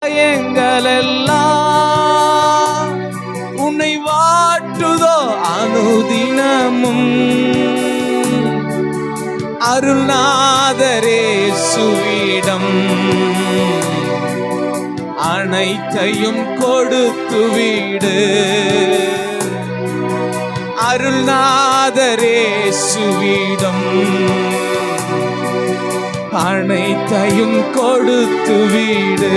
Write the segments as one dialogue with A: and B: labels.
A: எங்களெல்லாம் உன்னை வாட்டுதோ அனுதினமும். அருள்நாதரே சுவிடம் அனைத்தையும் கொடுத்து விடு. அருள்நாதரே சுவிடம் அனைத்தையும் கொடுத்து விடு.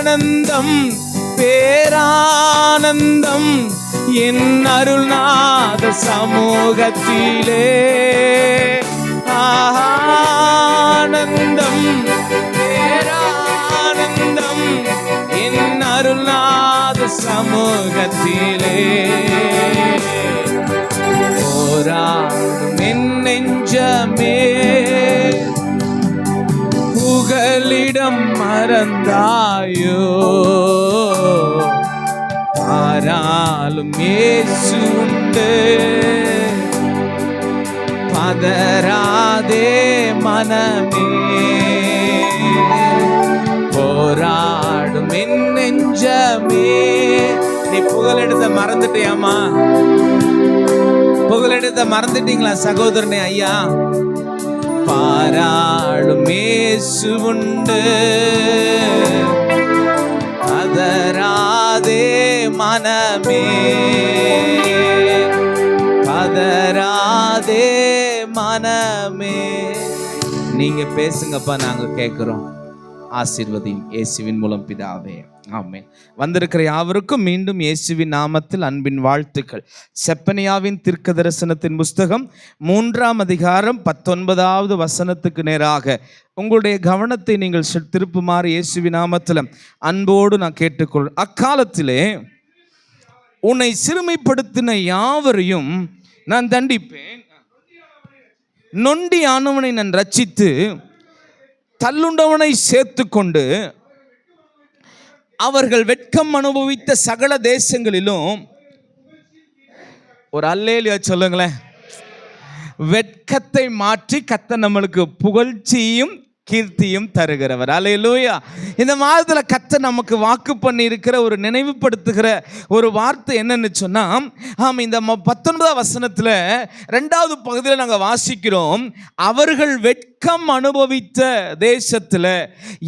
A: ஆனந்தம் பேரானந்தம் என் அருள்நாத சமூகத்திலே. ஆனந்தம் பேரானந்தம் என் அருள்நாத சமூகத்திலே. போராடும் என் நெஞ்சமே புகலிடம் மறந்தாயோ. ஆனாலும் இயேசு உண்டு, பதறாதே மனமே. போராடும் என் நெஞ்சமே. நீ புகலிடத்தை மறந்துட்டியாமா? புகலிடத்தை மறந்துட்டீங்களா சகோதரனே? ஐயா, பாராடும் இயேசு உண்டு, பதறாதே மனமே. பதறாதே மனமே. நீங்க பேசுங்கப்பா, நாங்க கேட்கிறோம். ஆசீர்வதியும் இயேசுவின் மூலம் பிதாவே, ஆமென். வந்திருக்கிற யாவருக்கும் மீண்டும் இயேசுவின் நாமத்தில் அன்பின் வாழ்த்துக்கள். செப்பனியாவின் தீர்க்க தரிசனத்தின் புஸ்தகம் 3ஆம் அதிகாரம் 19வது வசனத்துக்கு நேராக உங்களுடைய கவனத்தை நீங்கள் திருப்புமாறு இயேசுவின் நாமத்தில் அன்போடு நான் கேட்டுக்கொள். அக்காலத்திலே உன்னை சிறுமைப்படுத்தின யாவரையும் நான் தண்டிப்பேன், நொண்டியானவனை நான் ரட்சித்து தள்ளுண்டவனை சேர்த்து கொண்டு அவர்கள் வெட்கம் அனுபவித்த சகல தேசங்களிலும். ஒரு அல்லேலூயா சொல்லுங்களேன். வெட்கத்தை மாற்றி கர்த்தர் நம்மளுக்கு புகழ்ச்சியும் கீர்த்தியும் தருகிறவர். அல்லேலூயா. இந்த மாதத்தில் கர்த்தர் நமக்கு வாக்கு பண்ணி இருக்கிற ஒரு நினைவுபடுத்துகிற ஒரு வார்த்தை என்னன்னு சொன்னா, இந்த 19வது வசனத்தில் 2வது பகுதியில் நாங்கள் வாசிக்கிறோம், அவர்கள் வெட்கம் அனுபவித்த தேசத்தில்.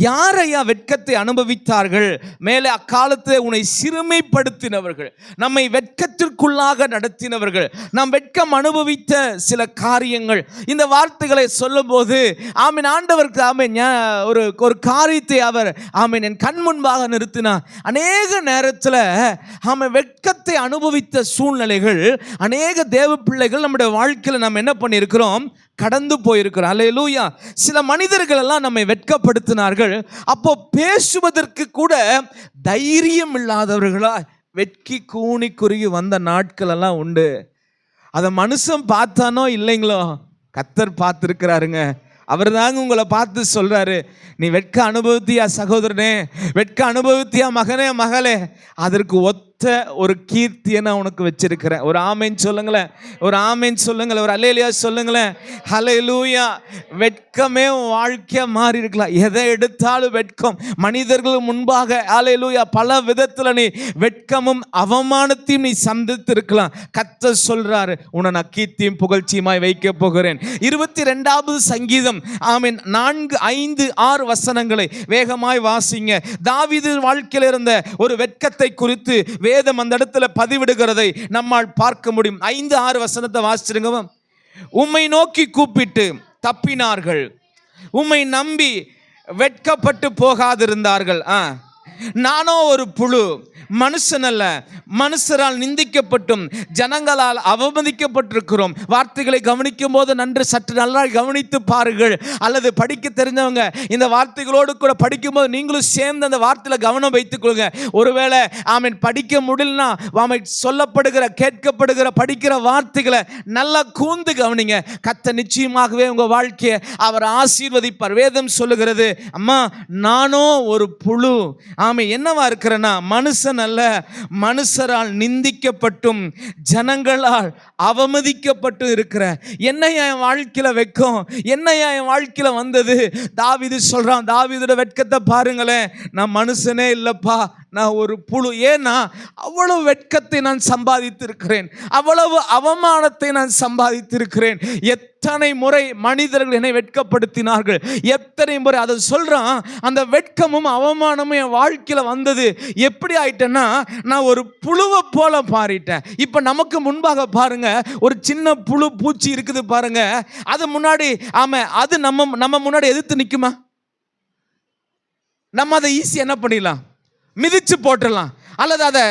A: யாரையா வெட்கத்தை அனுபவித்தார்கள்? மேலே அக்காலத்தில் உன்னை சிறுமைப்படுத்தினவர்கள், நம்மை வெட்கத்திற்குள்ளாக நடத்தினவர்கள், நாம் வெட்கம் அனுபவித்த சில காரியங்கள். இந்த வார்த்தைகளை சொல்லும் போது ஆமீன், ஆண்டவருக்கு ஆமீன் ஒரு காரியத்தை அவர் ஆமீன் என் கண் முன்பாக நிறுத்தினார். அநேக நேரத்தில் ஆமீன் வெட்கத்தை அனுபவித்த சூழ்நிலைகள் அநேக தேவ பிள்ளைகள் நம்முடைய வாழ்க்கையில் நாம் என்ன பண்ணியிருக்கிறோம்? கடந்து போயிருக்கிறோம். அல்லேலூயா. சில மனிதர்கள் எல்லாம் நம்மை வெட்கப்படுத்தினார்கள். அப்போ பேசுவதற்கு கூட தைரியம் இல்லாதவர்களா வெட்கி கூனி குறுகி வந்த நாட்கள் எல்லாம் உண்டு. அதை மனுஷன் பார்த்தானோ இல்லைங்களோ, கர்த்தர் பார்த்துருக்கிறாருங்க. அவர் தாங்க உங்களை பார்த்து சொல்றாரு, நீ வெட்க அனுபவித்தியா சகோதரனே, வெட்க அனுபவித்தியா மகனே மகளே, அதற்கு ஒத்த ஒரு கீர்த்தியை நான் உனக்கு வச்சிருக்கிறேன். ஒரு ஆமேன் சொல்லுங்களேன், ஒரு ஆமேன் சொல்லுங்களேன், ஒரு அல்லேலூயா சொல்லுங்களேன். ஹல்லேலூயா. வெட்கமே வாழ்க்கையா மாறி இருக்கலாம். எதை எடுத்தாலும் வெட்கம். மனிதர்கள் முன்பாக ஹல்லேலூயா பல விதத்தில் நீ வெட்கமும் அவமானத்தையும் நீ சந்தித்து இருக்கலாம். கர்த்தர் சொல்றாரு, உன்னை நான் கீர்த்தியும் புகழ்ச்சியுமாய் வைக்க போகிறேன். 22வது சங்கீதம் ஆமீன் 4, 5, 6 வசனங்களை வேகமாய் வாசிங்க. தாவீது வாழ்க்கையில் இருந்த ஒரு வெட்கத்தை குறித்து வேதம் அந்த இடத்துல பதிவிடுகிறதை நம்மால் பார்க்க முடியும். 5, 6 வசனத்தை வாசிச்சிருங்க. உம்மை நோக்கி கூப்பிட்டு தப்பினார்கள், உம்மை நம்பி வெட்கப்பட்டு போகாதிருந்தார்கள். நானோ ஒரு புழு, மனுஷன் அல்ல, மனுஷரால் நிந்திக்கப்பட்டும் ஜனங்களால் அவமதிக்கப்பட்டிருக்கிறோம். வார்த்தைகளை கவனிக்கும் போது நன்று சற்று நல்லா கவனித்து பாருங்கள். அல்லது படிக்க தெரிஞ்சவங்க இந்த வார்த்தைகளோடு கூட படிக்கும்போது நீங்களும் சேர்ந்து அந்த வார்த்தையில் கவனம் வைத்துக் கொள்ளுங்க. ஒருவேளை ஆமீன் படிக்க முடியலனா ஆமீன் சொல்லப்படுகிற கேட்கப்படுகிற படிக்கிற வார்த்தைகளை நல்லா கூர்ந்து கவனிங்க. கர்த்தர் நிச்சயமாகவே உங்க வாழ்க்கையை அவர் ஆசீர்வதிப்பார். வேதம் சொல்லுகிறது, அம்மா நானோ ஒரு புழு. ஆமீன் என்னவா இருக்கிறேன்னா மனுஷன் அல்ல, மனுஷரால் நிந்திக்கப்பட்டும் ஜனங்களால் அவமதிக்கப்பட்டும் இருக்கிற என்னையா என் வாழ்க்கையில வெட்கம், என்னையா என் வாழ்க்கையில வந்தது? தாவீது சொல்றான், தாவீதோட வெட்கத்தை பாருங்களேன். நான் மனுஷனே இல்லப்பா, நான் ஒரு புழு. ஏன்னா அவ்வளவு வெட்கத்தை நான் சம்பாதித்திருக்கிறேன், அவ்வளவு அவமானத்தை நான் சம்பாதித்திருக்கிறேன். எத்தனை முறை மனிதர்கள் என்னை வெட்கப்படுத்தினார்கள், எத்தனை முறை. அதை சொல்றான், அந்த வெட்கமும் அவமானமும் என் வாழ்க்கையில வந்தது. எப்படி ஆயிட்டேன்னா, நான் ஒரு புழுவை போல மாறிட்டேன். இப்ப நமக்கு முன்பாக பாருங்க, ஒரு சின்ன புழு பூச்சி இருக்குது பாருங்க, அது முன்னாடி அது நம்ம முன்னாடி எதிர்த்து நிக்குமா? நம்ம அதை ஈஸி என்ன பண்ணிடலாம், மிதிச்சு போட்டுடலாம், அல்லது அதை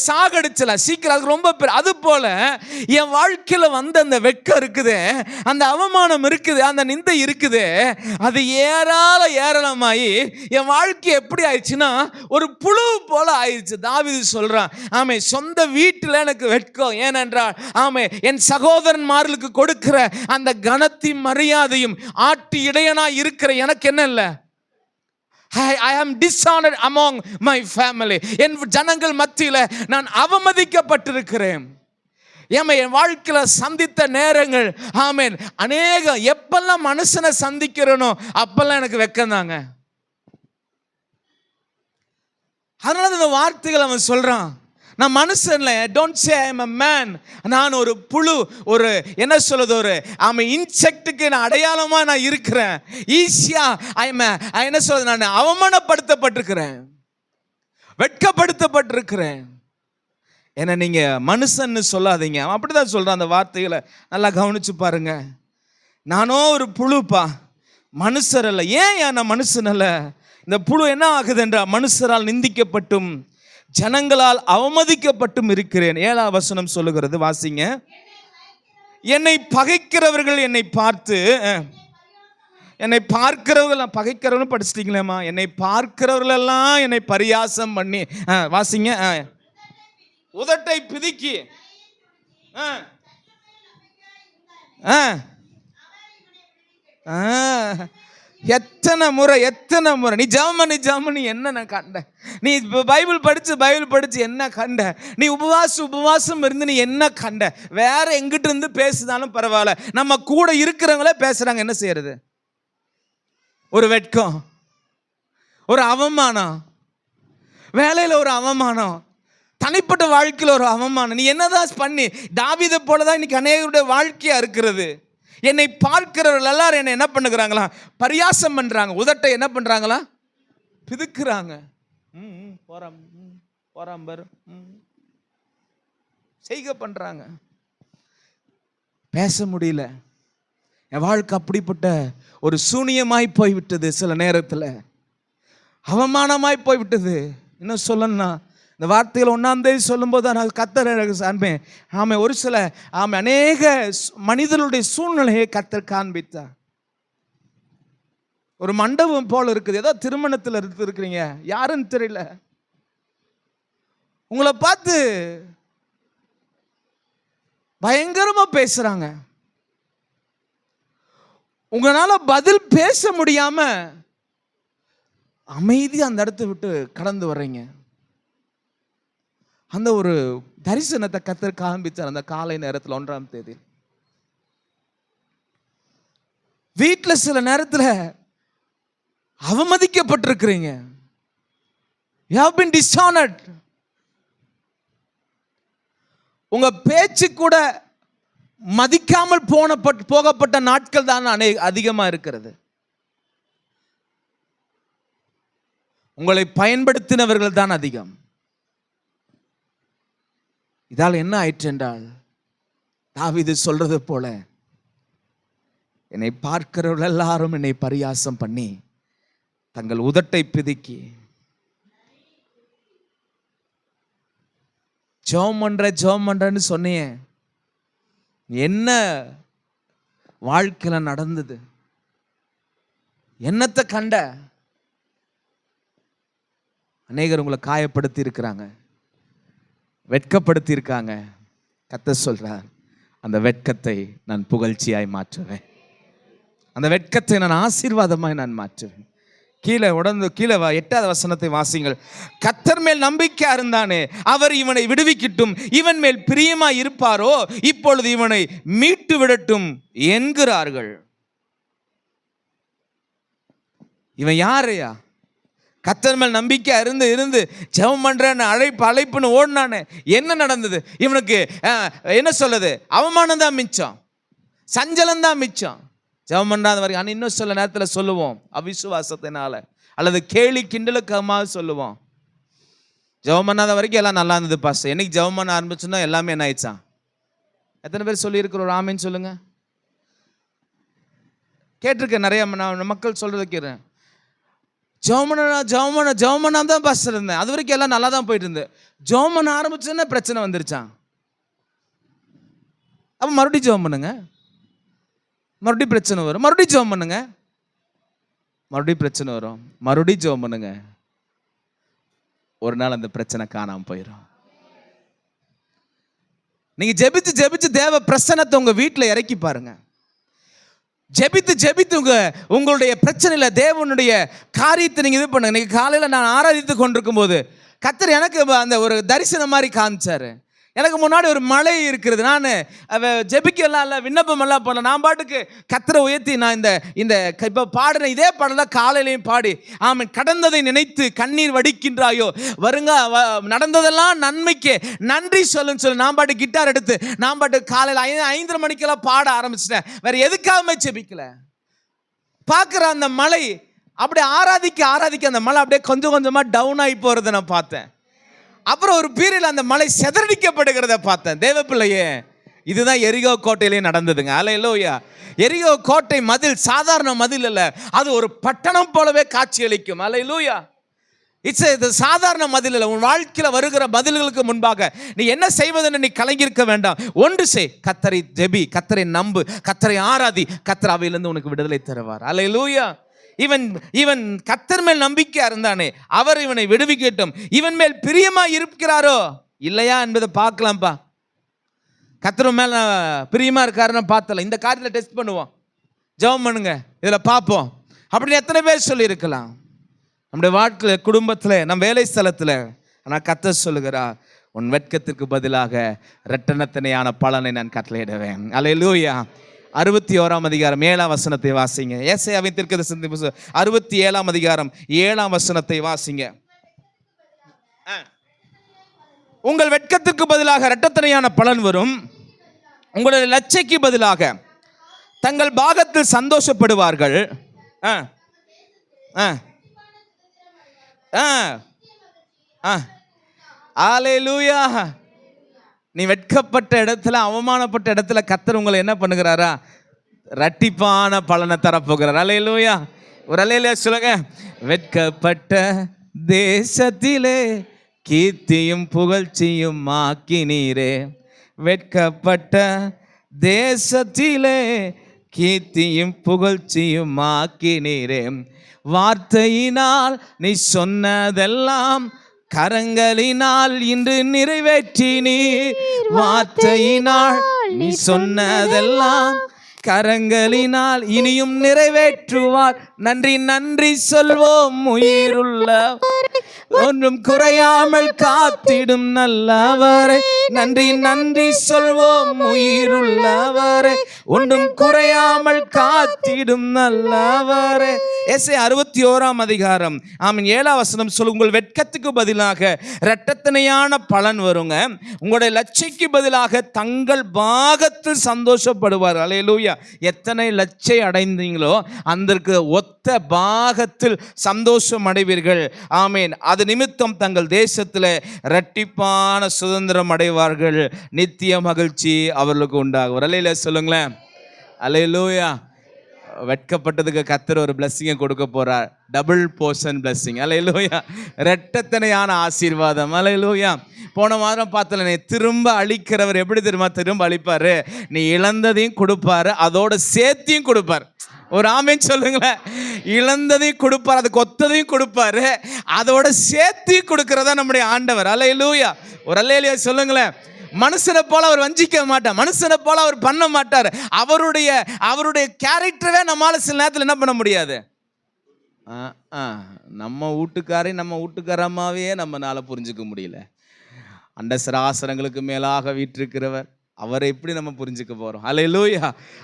A: சாகடிச்சலாம் சீக்கிரம். அது ரொம்ப அது போல என் வாழ்க்கையில வந்த அந்த வெட்கம் இருக்குது, அந்த அவமானம் இருக்குது, அந்த நிந்தை இருக்குது, அது ஏராளமாயி என் வாழ்க்கை எப்படி ஆயிடுச்சுன்னா ஒரு புழு போல ஆயிடுச்சு. தாவீது சொல்றான், சொந்த வீட்டில் எனக்கு வெட்கம். ஏனென்றால் என் சகோதரன்மார்களுக்கு கொடுக்கிற அந்த கனத்தையும் மரியாதையும் ஆட்டு இடையனா இருக்கிற எனக்கு என்ன இல்லை, I am dishonored among my family. என் ஜனங்கள் மத்தியில நான் அவமதிக்கப்பட்டிருக்கிறேன். என் வாழ்க்கையில சந்தித்த நேரங்கள் அநேக, எப்பெல்லாம் மனுஷனை சந்திக்கிறனோ அப்பெல்லாம் எனக்கு வெட்கம் தாங்க. அதனால இந்த வார்த்தைகள் அவன் சொல்றான், நான் மனுஷன்ல, don't say I am a man, நான் ஒரு புழு, ஒரு என்ன சொல்றது, ஒரு இன்செக்ட்டுக்கு நான் அடையாளமா நான் இருக்கிறேன். ஈஸியா என்ன சொல்றது, நான் அவமானப்படுத்தப்பட்டிருக்கிறேன், வெட்கப்படுத்தப்பட்டிருக்கிறேன். ஏன்னா நீங்க மனுஷன்னு சொல்லாதீங்க, அவன் அப்படிதான் சொல்றான். அந்த வார்த்தைகளை நல்லா கவனிச்சு பாருங்க. நானோ ஒரு புழுப்பா, மனுஷர் அல்ல. ஏன் நான் மனுஷன் அல்ல? இந்த புழு என்ன ஆகுது என்றால், மனுஷரால் நிந்திக்கப்பட்டும் ஜனங்களால் அவமதிக்கப்பட்டும் இருக்கிறேன். 7ஆம் வசனம் சொல்லுகிறது, வாசிங்க. என்னை பகைக்கிறவர்கள் என்னை பார்த்து, என்னை பார்க்கிறவர்கள், பகைக்கிறவர்கள் படிச்சிட்டீங்களேம்மா, என்னை பார்க்கிறவர்கள் எல்லாம் என்னை பரியாசம் பண்ணி, வாசிங்க, உதட்டை பிதுக்கி, எத்தனை முறை நீ ஜெபம் நீ என்ன கண்ட, நீ பைபிள் படிச்சு என்ன கண்ட, நீ உபவாசம் இருந்து நீ என்ன கண்ட, வேற எங்கிட்ட இருந்து பேசுதாலும் பரவாயில்ல, நம்ம கூட இருக்கிறவங்களே பேசுறாங்க, என்ன செய்யறது? ஒரு வெட்கம், ஒரு அவமானம், வேலையில ஒரு அவமானம், தனிப்பட்ட வாழ்க்கையில் ஒரு அவமானம். நீ என்னதான் பண்ணி, தாவீதை போலதான் இன்னைக்கு அநேகருடைய வாழ்க்கையா இருக்கிறது. என்னை பார்க்கிறவர்கள் எல்லாரும் என்னை என்ன பண்ணுகிறாங்களா, பரியாசம் பண்றாங்க, உதட்டை என்ன பண்றாங்களா, பிதுக்குறாங்க, செய்க பண்றாங்க. பேச முடியல. என் வாழ்க்கை அப்படிப்பட்ட ஒரு சூனியமாய் போய்விட்டது, சில நேரத்தில் அவமானமாய் போய்விட்டது. இன்னும் சொல்லணும்னா, இந்த வார்த்தைகள் 1ஆம் தேதி சொல்லும்போது நான் கர்த்தர் ஒரு சில அநேக மனிதர்களுடைய சூழ்நிலையை கர்த்தர் காண்பித்தார். ஒரு மண்டபம் போல இருக்குது, ஏதோ திருமணத்தில் இருக்கிறீங்க, யாருன்னு தெரியல, உங்களை பார்த்து பயங்கரமா பேசுறாங்க, உங்களால பதில் பேச முடியாம அமைதி அந்த இடத்தை விட்டு கடந்து வர்றீங்க. அந்த ஒரு தரிசனத்தை கர்த்தர் காண்பித்தார் அந்த காலை நேரத்தில் 1ஆம் தேதி. வீட்டில் சில நேரத்தில் அவமதிக்கப்பட்டிருக்கிறீங்க. You have been dishonored. உங்க பேச்சு கூட மதிக்காமல் போகப்பட்ட நாட்கள் தான் அதிகமா இருக்கிறது. உங்களை பயன்படுத்தினவர்கள் தான் அதிகம். இதால் என்ன ஆயிற்று என்றால், தாவீது சொல்றது போல, என்னை பார்க்கிறவர்கள் எல்லாரும் என்னை பரியாசம் பண்ணி தங்கள் உதட்டை பிதுக்கி, ஜெபம் பண்றேன்னு சொன்னியே, என்ன வாழ்க்கையில நடந்தது, என்னத்தை கண்ட? அநேகர் உங்களை காயப்படுத்தி இருக்கிறாங்க, வெட்கப்படுத்தி இருக்காங்க. கர்த்தர் சொல்றார், அந்த வெட்கத்தை நான் புகழ்ச்சியாய் மாற்றுவேன், அந்த வெட்கத்தை நான் ஆசீர்வாதமாய் நான் மாற்றுவேன். கீழே 8வது வசனத்தை வாசிங்கள். கர்த்தர் மேல் நம்பிக்கையா இருந்தானே, அவர் இவனை விடுவிக்கட்டும், இவன் மேல் பிரியமா இருப்பாரோ, இப்பொழுது இவனை மீட்டு விடட்டும் என்கிறார்கள். இவன் யாரையா? கர்த்தர் மேல் நம்பிக்கையா இருந்து ஜெபம் பண்றேன்னு அழைப்புன்னு ஓடினானே, என்ன நடந்தது? இவனுக்கு என்ன சொல்லுது? அவமானம் தான் மிச்சம், சஞ்சலம் தான் மிச்சம். ஜெபம் பண்ணாத வரைக்கும். ஆனால் இன்னும் சில நேரத்தில் சொல்லுவோம் அவிசுவாசத்தினால, அல்லது கேலி கிண்டலுக்கமாக சொல்லுவோம், ஜெபம் பண்ணாத வரைக்கும் எல்லாம் நல்லா இருந்தது பாஸ்டர், என்னைக்கு ஜெபம் பண்ண ஆரம்பிச்சுன்னா எல்லாமே என்ன ஆயிடுச்சான்? எத்தனை பேர் சொல்லியிருக்கிற ஒரு ஆமேன்னு சொல்லுங்க. கேட்டிருக்கேன், நிறைய மக்கள் சொல்றதை கேட்குறேன். ஜெபம் பண்ணா தான் பாஸ்டர் இருந்தேன், அது வரைக்கும் எல்லாம் நல்லா தான் போயிட்டு இருந்தேன், ஜெபம் பண்ண ஆரம்பிச்சுன்னா பிரச்சனை வந்துருச்சான். அப்போ மறுபடியும் ஜெபம் பண்ணுங்க, மறுபடியும் பிரச்சனை வரும். மறுபடியும் ஜெபம் பண்ணுங்க, மறுபடியும் பிரச்சனை வரும். மறுபடியும் ஜெபம் பண்ணுங்க, ஒரு நாள் அந்த பிரச்சனை காணாம போயிடும். நீங்க ஜெபிச்சு தேவ பிரசன்னத்தை உங்க வீட்டில் இறக்கி பாருங்க. ஜெபித்து உங்களுடைய பிரச்சனையில தேவனுடைய காரியத்தை நீங்க இது பண்ணுங்க. இன்னைக்கு காலையில நான் ஆராதித்து கொண்டிருக்கும் போது கர்த்தர் எனக்கு அந்த ஒரு தரிசனம் மாதிரி காமிச்சாரு. எனக்கு முன்னாடி ஒரு மலை இருக்கிறது, நான் ஜெபிக்கலாம் இல்லை, விண்ணப்பம் எல்லாம் பண்ணல, நான் பாட்டுக்கு கர்த்தரை உயர்த்தி நான் இந்த இப்போ பாடின இதே பாடலாம் காலையிலையும் பாடி, ஆமாம், கடந்ததை நினைத்து கண்ணீர் வடிக்கின்றாயோ, வருங்க நடந்ததெல்லாம் நன்மைக்கு நன்றி சொல்லுன்னு சொல்லி நான் பாட்டு கிட்டார் எடுத்து நான் பாட்டு காலையில் 5:30 மணிக்கெல்லாம் பாட ஆரம்பிச்சிட்டேன். வேற எதுக்காகவே ஜெபிக்கல. பார்க்குற அந்த மலை அப்படியே ஆராதிக்க அந்த மலை அப்படியே கொஞ்சம் கொஞ்சமாக டவுன் ஆகி போகிறத நான் பார்த்தேன். அப்புறம் ஒரு பீரியட் அந்த மலை செதறடிக்கப்படுகிறத பார்த்தேன். தேவ பிள்ளையே, இதுதான் எரிகோ கோட்டையிலே நடந்ததுங்க. அல்லேலூயா. எரிகோ கோட்டை மதில் சாதாரண மதில் அல்ல, அது ஒரு பட்டணம் போலவே காட்சி அளிக்கும். அல்லேலூயா. இது சாதாரண மதில் இல்லை. உன் வாழ்க்கையில் வருகிற பதில்களுக்கு முன்பாக நீ என்ன செய்வதுன்னு நீ கலங்கியிருக்க வேண்டாம். ஒன்று செய், கர்த்தரை ஜெபி, கர்த்தரை நம்பு, கர்த்தரை ஆராதி, கர்த்தர் அவையிலிருந்து உனக்கு விடுதலை தருவார். அல்லேலூயா. இவன் கர்த்தர் மேல் நம்பிக்கையா இருந்தானே, அவர் இவனை விடுவிக்கட்டும், இவன் மேல் பிரியமா இருக்கிறாரோ இல்லையா என்பதை பார்க்கலாம்ப்பா. கர்த்தர் மேல பிரியமா இருக்காருன்னு பார்த்தல, இந்த காரியத்தில் டெஸ்ட் பண்ணுவோம், ஜெபம் பண்ணுங்க, இதில் பார்ப்போம் அப்படின்னு எத்தனை பேர் சொல்லி இருக்கலாம் நம்முடைய வாழ்க்கையில், குடும்பத்தில், நம் வேலை ஸ்தலத்தில். ஆனால் கர்த்தர் சொல்லுகிறார், உன் வெட்கத்திற்கு பதிலாக இரட்டனத்தனையான பலனை நான் கட்டளையிடுவேன். அல்லேலூயா. 61ஆம் அதிகாரம் 7ஆம் வசனத்தை வாசிங்க. ஏசாயாவின் தீர்க்கதரிசன புத்தகம் 67ஆம் அதிகாரம் 7ஆம் வசனத்தை வாசிங்க. உங்கள் வெட்கத்திற்கு பதிலாக இரட்டத்தனையான பலன் வரும், உங்களுடைய லட்சைக்கு பதிலாக தங்கள் பாகத்தில் சந்தோஷப்படுவார்கள். அல்லேலூயா. நீ வெட்கப்பட்ட இடத்துல, அவமானப்பட்ட இடத்துல கர்த்தர் உங்களை என்ன பண்ணுகிறாரா? இரட்டிப்பான பலனை தரப்போகிறார். அல்லேலூயா. ஒரு அல்லேலூயா சொல்லுங்க. வெட்கப்பட்ட தேசத்திலே கீர்த்தியும் புகழ்ச்சியும் ஆக்கினீரே, வெட்கப்பட்ட தேசத்திலே கீர்த்தியும் புகழ்ச்சியும் ஆக்கினீரே, வார்த்தையினால் நீ சொன்னதெல்லாம் கரங்களினால் இன்று நிறைவேற்றினீர், வார்த்தையினால் நீ சொன்னதெல்லாம் கரங்களினால் இனியும் நிறைவேற்றுவார். நன்றி சொல்வோம், உயிருள்ள ஒன்றும் குறையாமல் காத்திடும் நல்லவரை. நன்றி சொல்வோம், உயிருள்ளவரை ஒன்றும் குறையாமல் காத்திடும் நல்லவரை. ஏசாயா 61ஆம் அதிகாரம் 7ஆம் வசனம் சொல்லு, உங்கள் வெட்கத்துக்கு பதிலாக இரட்டத்தனையான பலன் வருங்க, உங்களுடைய லட்சைக்கு பதிலாக தங்கள் பாகத்தில் சந்தோஷப்படுவார். அல்லேலூயா. எத்தனை லட்சை அடைந்தீங்களோ அதற்கு ஒத்த பாகத்தில் சந்தோஷம் அடைவீர்கள். ஆமேன். அது நிமித்தம் தங்கள் தேசத்தில் இரட்டிப்பான சுதந்திரம் அடைவார்கள், நித்திய மகிழ்ச்சி அவர்களுக்கு உண்டாகும். அல்லேலூயா சொல்லுங்களேன். அல்லேலூயா. வெட்கப்பட்டதுக்கு கர்த்தர் ஒரு பிளஸ்ஸிங்கை கொடுக்க போறார், டபுள் போர்ஷன் பிளஸ்ஸிங். அல்லேலூயா. இரட்டத்தனையான ஆசீர்வாதம். அல்லேலூயா. போன வாரம் பார்த்தல, நீ திரும்ப அழிக்கிறவர் எப்படி தெரியுமா திரும்ப அழிப்பாரு? நீ இழந்ததையும் கொடுப்பாரு, அதோட சேர்த்தியும் கொடுப்பார். ஒரு ஆமேன் சொல்லுங்களேன். இழந்ததையும் கொடுப்பார், அதுக்கு ஒத்ததையும் கொடுப்பாரு, அதோட சேர்த்தியும் கொடுக்கிறதா நம்முடைய ஆண்டவர். அல்லேலூயா. ஒரு அல்லேலூயா சொல்லுங்களேன். மனுஷனை போல அவர் வஞ்சிக்க மாட்டார், மனுஷனை போல அவர் பண்ண மாட்டார். அவருடைய கேரக்டரவே நம்மளால சில நேரத்தில் என்ன பண்ண முடியாது. நம்ம வீட்டுக்காரம்மாவே நம்மளால புரிஞ்சுக்க முடியல. அண்ட சராசரங்களுக்கு மேலாக வீற்றிருக்கிறவர், அவரை எப்படி நம்ம புரிஞ்சுக்க போறோம்? அல்லேலூயா.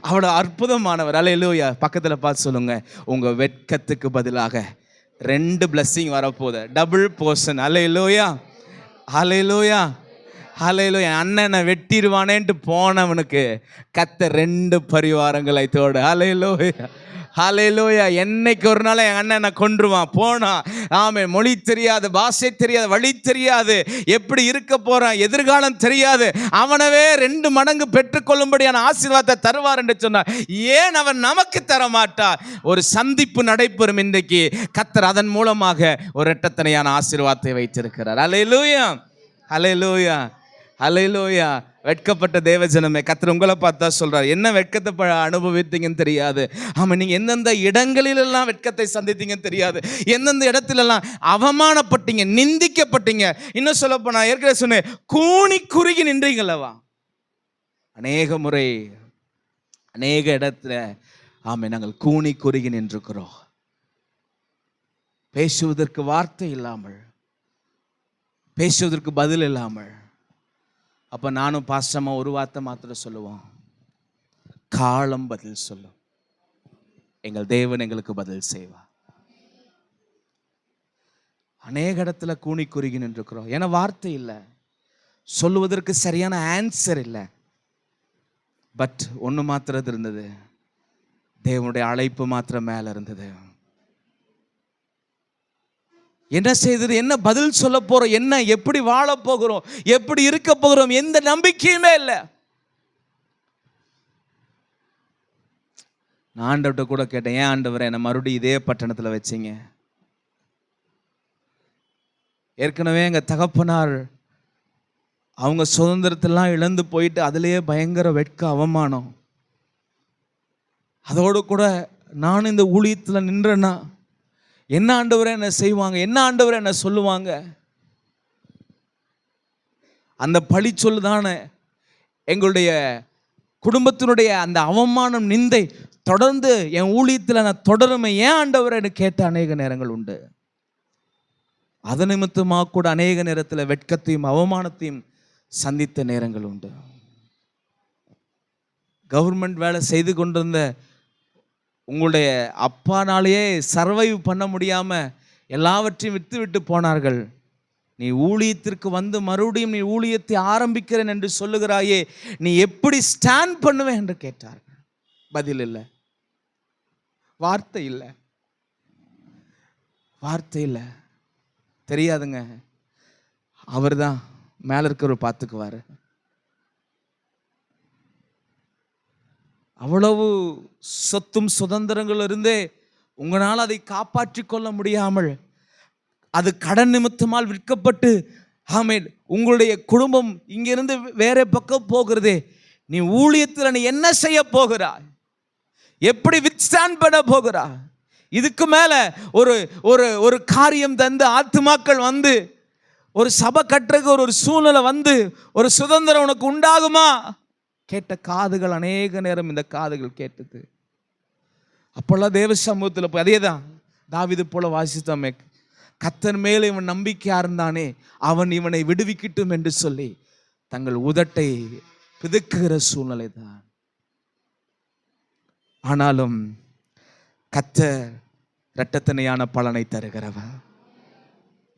A: அவ்வளோ அற்புதமானவர். அல்லேலூயா. பக்கத்தில் பார்த்து சொல்லுங்க, உங்க வெட்கத்துக்கு பதிலாக 2 blessing வரப்போகுது, டபுள் போர்ஷன். அல்லேலூயா, அல்லேலூயா, அல்லேலூயா. அண்ணனை வெட்டிடுவானேன்ட்டு போனவனுக்கு கர்த்தர் 2 பரிவாரங்களை தோடு. அல்லேலூயா, ஹல்லேலூயா. என்னைக்கு ஒரு நாள் என் அண்ணனை கொன்றுவான் போனா, ஆமென். மொழி தெரியாது, பாஷை தெரியாது, வழி தெரியாது, எப்படி இருக்க போறான், எதிர்காலம் தெரியாது, அவனவே 2 மடங்கு பெற்றுக்கொள்ளும்படியான ஆசீர்வாதத்தை தருவார் என்று சொன்னார். ஏன் அவர் நமக்கு தர மாட்டார்? ஒரு சந்திப்பு நடைபெறும் இன்றைக்கு. கர்த்தர் அதன் மூலமாக ஒரு இரட்டத்தனையான ஆசீர்வாதத்தை வைத்திருக்கிறார். அல்லேலூயா, அல்லேலூயா, அல்லேலூயா. வெட்கப்பட்ட தேவஜனமே, கர்த்தர் உங்களை பார்த்தா சொல்றார், என்ன வெட்கத்தை அனுபவித்தீங்கன்னு தெரியாது. ஆமாம், நீங்கள் எந்தெந்த இடங்களிலெல்லாம் வெட்கத்தை சந்தித்தீங்கன்னு தெரியாது. எந்தெந்த இடத்துலலாம் அவமானப்பட்டீங்க, நிந்திக்கப்பட்டீங்க. இன்னும் சொல்லப்போ நான் ஏற்கனவே சொன்னேன், கூனி குறுகி நின்றீங்களவா. அநேக முறை அநேக இடத்துல ஆமாம் நாங்கள் கூனி குறுகி நின்றுக்கிறோம். பேசுவதற்கு வார்த்தை இல்லாமல், பேசுவதற்கு பதில் இல்லாமல். அப்போ நானும் பாஸ்டமா ஒரு வார்த்தை மாத்திரம் சொல்லுவோம், காலம் பதில் சொல்லும், எங்கள் தேவன் எங்களுக்கு பதில் செய்வார். அநேக இடத்துல கூனி குறுகி நின்றுக்கிறோம். ஏன்னா வார்த்தை இல்லை, சொல்லுவதற்கு சரியான ஆன்சர் இல்லை. பட் ஒன்று மாத்திரம் இருந்தது, தேவனுடைய அழைப்பு மாத்திரம் மேலே இருந்தது. என்ன செய்தது, என்ன பதில் சொல்ல போறோம், என்ன எப்படி வாழ போகிறோம், எப்படி இருக்க போகிறோம், எந்த நம்பிக்கையுமே இல்லை. நான் ஆண்டவர்கிட்ட கூட கேட்டேன், ஏன் ஆண்டவரே என்னை மறுபடியும் இதே பட்டணத்தில் வச்சிங்க? ஏற்கனவே எங்கள் தகப்பனார் அவங்க சுதந்திரத்தெல்லாம் இழந்து போயிட்டு அதிலேயே பயங்கர வெட்க அவமானம். அதோடு கூட நான் இந்த ஊழியத்தில் நின்றேன்னா என்ன ஆண்டவரே என்ன செய்வாங்க, என்ன ஆண்டவரே என்ன சொல்லுவாங்க? அந்த பழி சொல்லுதானே எங்களுடைய குடும்பத்தினுடைய அந்த அவமானம், நிந்தை தொடர்ந்து என் ஊழியத்தில் நான் தொடருமே, ஏன் ஆண்டவரே என்று கேட்ட அநேக நேரங்கள் உண்டு. அது நிமித்தமாக கூட அநேக நேரத்தில் வெட்கத்தையும் அவமானத்தையும் சந்தித்த நேரங்கள் உண்டு. கவர்மெண்ட் வேலை செய்து கொண்டிருந்த உங்களுடைய அப்பானாலேயே சர்வைவ் பண்ண முடியாமல் எல்லாவற்றையும் விட்டு விட்டு போனார்கள். நீ ஊழியத்திற்கு வந்து மறுபடியும் நீ ஊழியத்தை ஆரம்பிக்கிறேன் என்று சொல்லுகிறாயே, நீ எப்படி ஸ்டாண்ட் பண்ணுவேன் என்று கேட்டார்கள். பதில் இல்லை, வார்த்தை இல்லை, வார்த்தை இல்லை. தெரியாதுங்க, அவர் தான் மேலே இருக்கிறவர் பார்த்துக்குவார். அவ்வளவு சொத்தும் சுதந்திரங்கள் இருந்தே உங்களால் அதை காப்பாற்றி கொள்ள முடியாமல், அது கடன் நிமித்தமால் விற்கப்பட்டு, ஆமென், உங்களுடைய குடும்பம் இங்கிருந்து வேற பக்கம் போகிறதே, நீ ஊழியத்தில் நீ என்ன செய்ய போகிறாய், எப்படி வித்ஸ்டாண்ட் பண்ண போகிறாய்? இதுக்கு மேல ஒரு ஒரு ஒரு காரியம் தந்து ஆத்துமாக்கள் வந்து ஒரு சபை கட்டுறதுக்கு ஒரு சூழ்நிலை வந்து ஒரு சுதந்திரம் உனக்கு உண்டாகுமா? கேட்ட காதுகள் அநேக நேரம் இந்த காதுகள் கேட்டது. அப்போல்லாம் தேவ சமூகத்தில் போய் அதே தான் தாவீது போல வாசித்தோமே, கர்த்தர் மேலே இவன் நம்பிக்கையா இருந்தானே, அவன் இவனை விடுவிக்கட்டும் என்று சொல்லி தங்கள் உதட்டை பிதுக்குகிற சூழ்நிலை தான். ஆனாலும் கர்த்தர் இரட்டத்தனையான பலனை தருகிறவர்.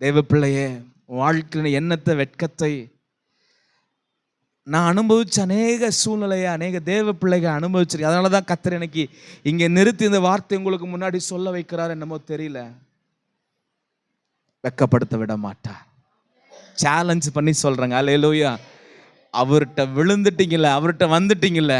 A: தேவ பிள்ளையே, வாழ்க்கையில் எண்ணத்தை வெட்கத்தை நான் அனுபவிச்ச அநேக சூழ்நிலையை அநேக தேவ பிள்ளைகள் அனுபவிச்சிருக்கேன். அதனால தான் கர்த்தர் எனக்கு இங்கே நிறுத்தி இந்த வார்த்தை உங்களுக்கு முன்னாடி சொல்ல வைக்கிறார். என்னமோ தெரியல, வெட்கப்படுத்த விட மாட்டார். சேலஞ்ச் பண்ணி சொல்றேங்க. அல்லேலூயா. அவர்கிட்ட விழுந்துட்டீங்கல்ல, அவர்கிட்ட வந்துட்டீங்கல்ல,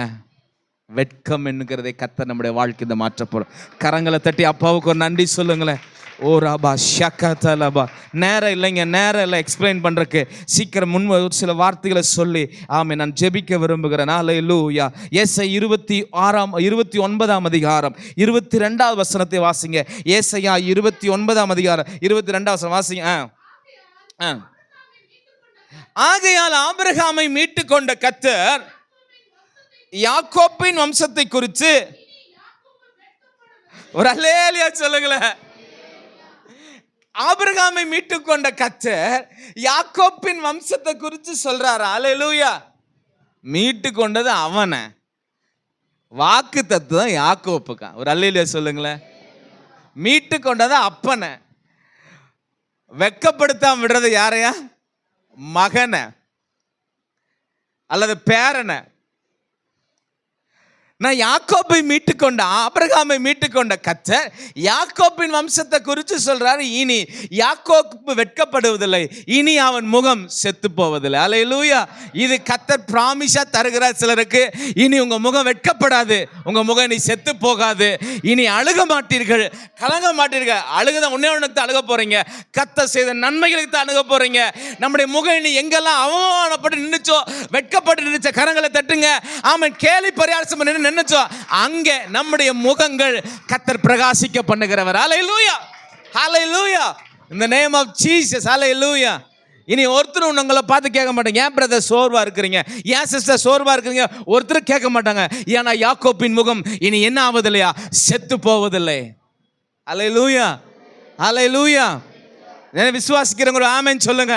A: வெட்கம் என்கிறதை கர்த்தர் நம்முடைய வாழ்க்கையை மாற்ற போறோம். கரங்களை தட்டி அப்பாவுக்கு ஒரு நன்றி சொல்லுங்களேன். ஓ ராபா ஷக்கலபா. நேரம் இல்லைங்க, நேரம் இல்லை எக்ஸ்பிளைன் பண்ணுறக்கு. சீக்கிரம் ஒரு சில வார்த்தைகளை சொல்லி ஆமென் நான் ஜெபிக்க விரும்புகிறேன். அல்லேலூயா. ஏசாயா 29ஆம் அதிகாரம் 22வது வசனத்தை வாசிங்க. ஏசாயா 29ஆம் அதிகாரம் 22வது வசனம் வாசிங்க. ஆகையால் ஆபிரகாமை மீட்டு கொண்ட கர்த்தர் யாக்கோபின் வம்சத்தை குறித்து ஒரு அல்லேலூயா சொல்லுங்களேன். ஆபிரகாமை மீட்டு கொண்ட கர்த்தர் யாக்கோப்பின் வம்சத்தை குறித்து சொல்றாரு. அல்லேலூயா. மீட்டு கொண்டது அவனை, வாக்கு தத்துவம் யாக்கோப்புக்கா. ஒரு அல்லேலூயா சொல்லுங்களேன். மீட்டு கொண்டது அப்பனை, வெட்கப்படுத்தாம விடுறது யாரையா? மகனை அல்லது பேரனை. நான் யாக்கோப்பை மீட்டுக்கொண்ட ஆபிரகாமை மீட்டுக்கொண்ட கர்த்தர் யாக்கோப்பின் வம்சத்தை குறித்து சொல்றாரு. இனி யாக்கோப்பு வெட்கப்படுவதில்லை, இனி அவன் முகம் செத்து போவதில்லை. அல்லேலூயா. இது கர்த்தர் பிராமிஸா தருகிறார் சிலருக்கு. இனி உங்க முகம் வெட்கப்படாது, உங்க முகம் இனி செத்து போகாது, இனி அழுக மாட்டீர்கள், கலங்க மாட்டீர்கள். அழுகுதான் உன்னை அழுக போறீங்க, கர்த்தர் செய்த நன்மைகளுக்கு தான் அழுக போறீங்க. நம்முடைய முகம் இனி எங்கெல்லாம் அவமானப்பட்டு நின்னுச்சோ, வெட்கப்பட்டு நின்னுச்ச கரங்களை தட்டுங்க. ஆமென். கேலி பரியாசம் நினைச்சோ அங்கே நம்முடைய முகங்கள் கர்த்தர் பிரகாசிக்க பண்ணுகிறவர். ஹல்லேலூயா, ஹல்லேலூயா, in the name of Jesus, ஹல்லேலூயா. இனி ஒருத்தர் உங்களை பார்த்து கேட்க மாட்டாங்க, ஏன் பிரதர் சோர்வா இருக்கிறீங்க, ஏன் சிஸ்டர் சோர்வா இருக்கிறீங்க, ஒருத்தர் கேட்க மாட்டாங்க. ஏன்னா யாக்கோப்பின் முகம் இனி என்ன ஆவதில்லையா? செத்து போவதில்லை. ஹல்லேலூயா, ஹல்லேலூயா. விசுவாசிக்கிறவங்க ஆமென் சொல்லுங்க.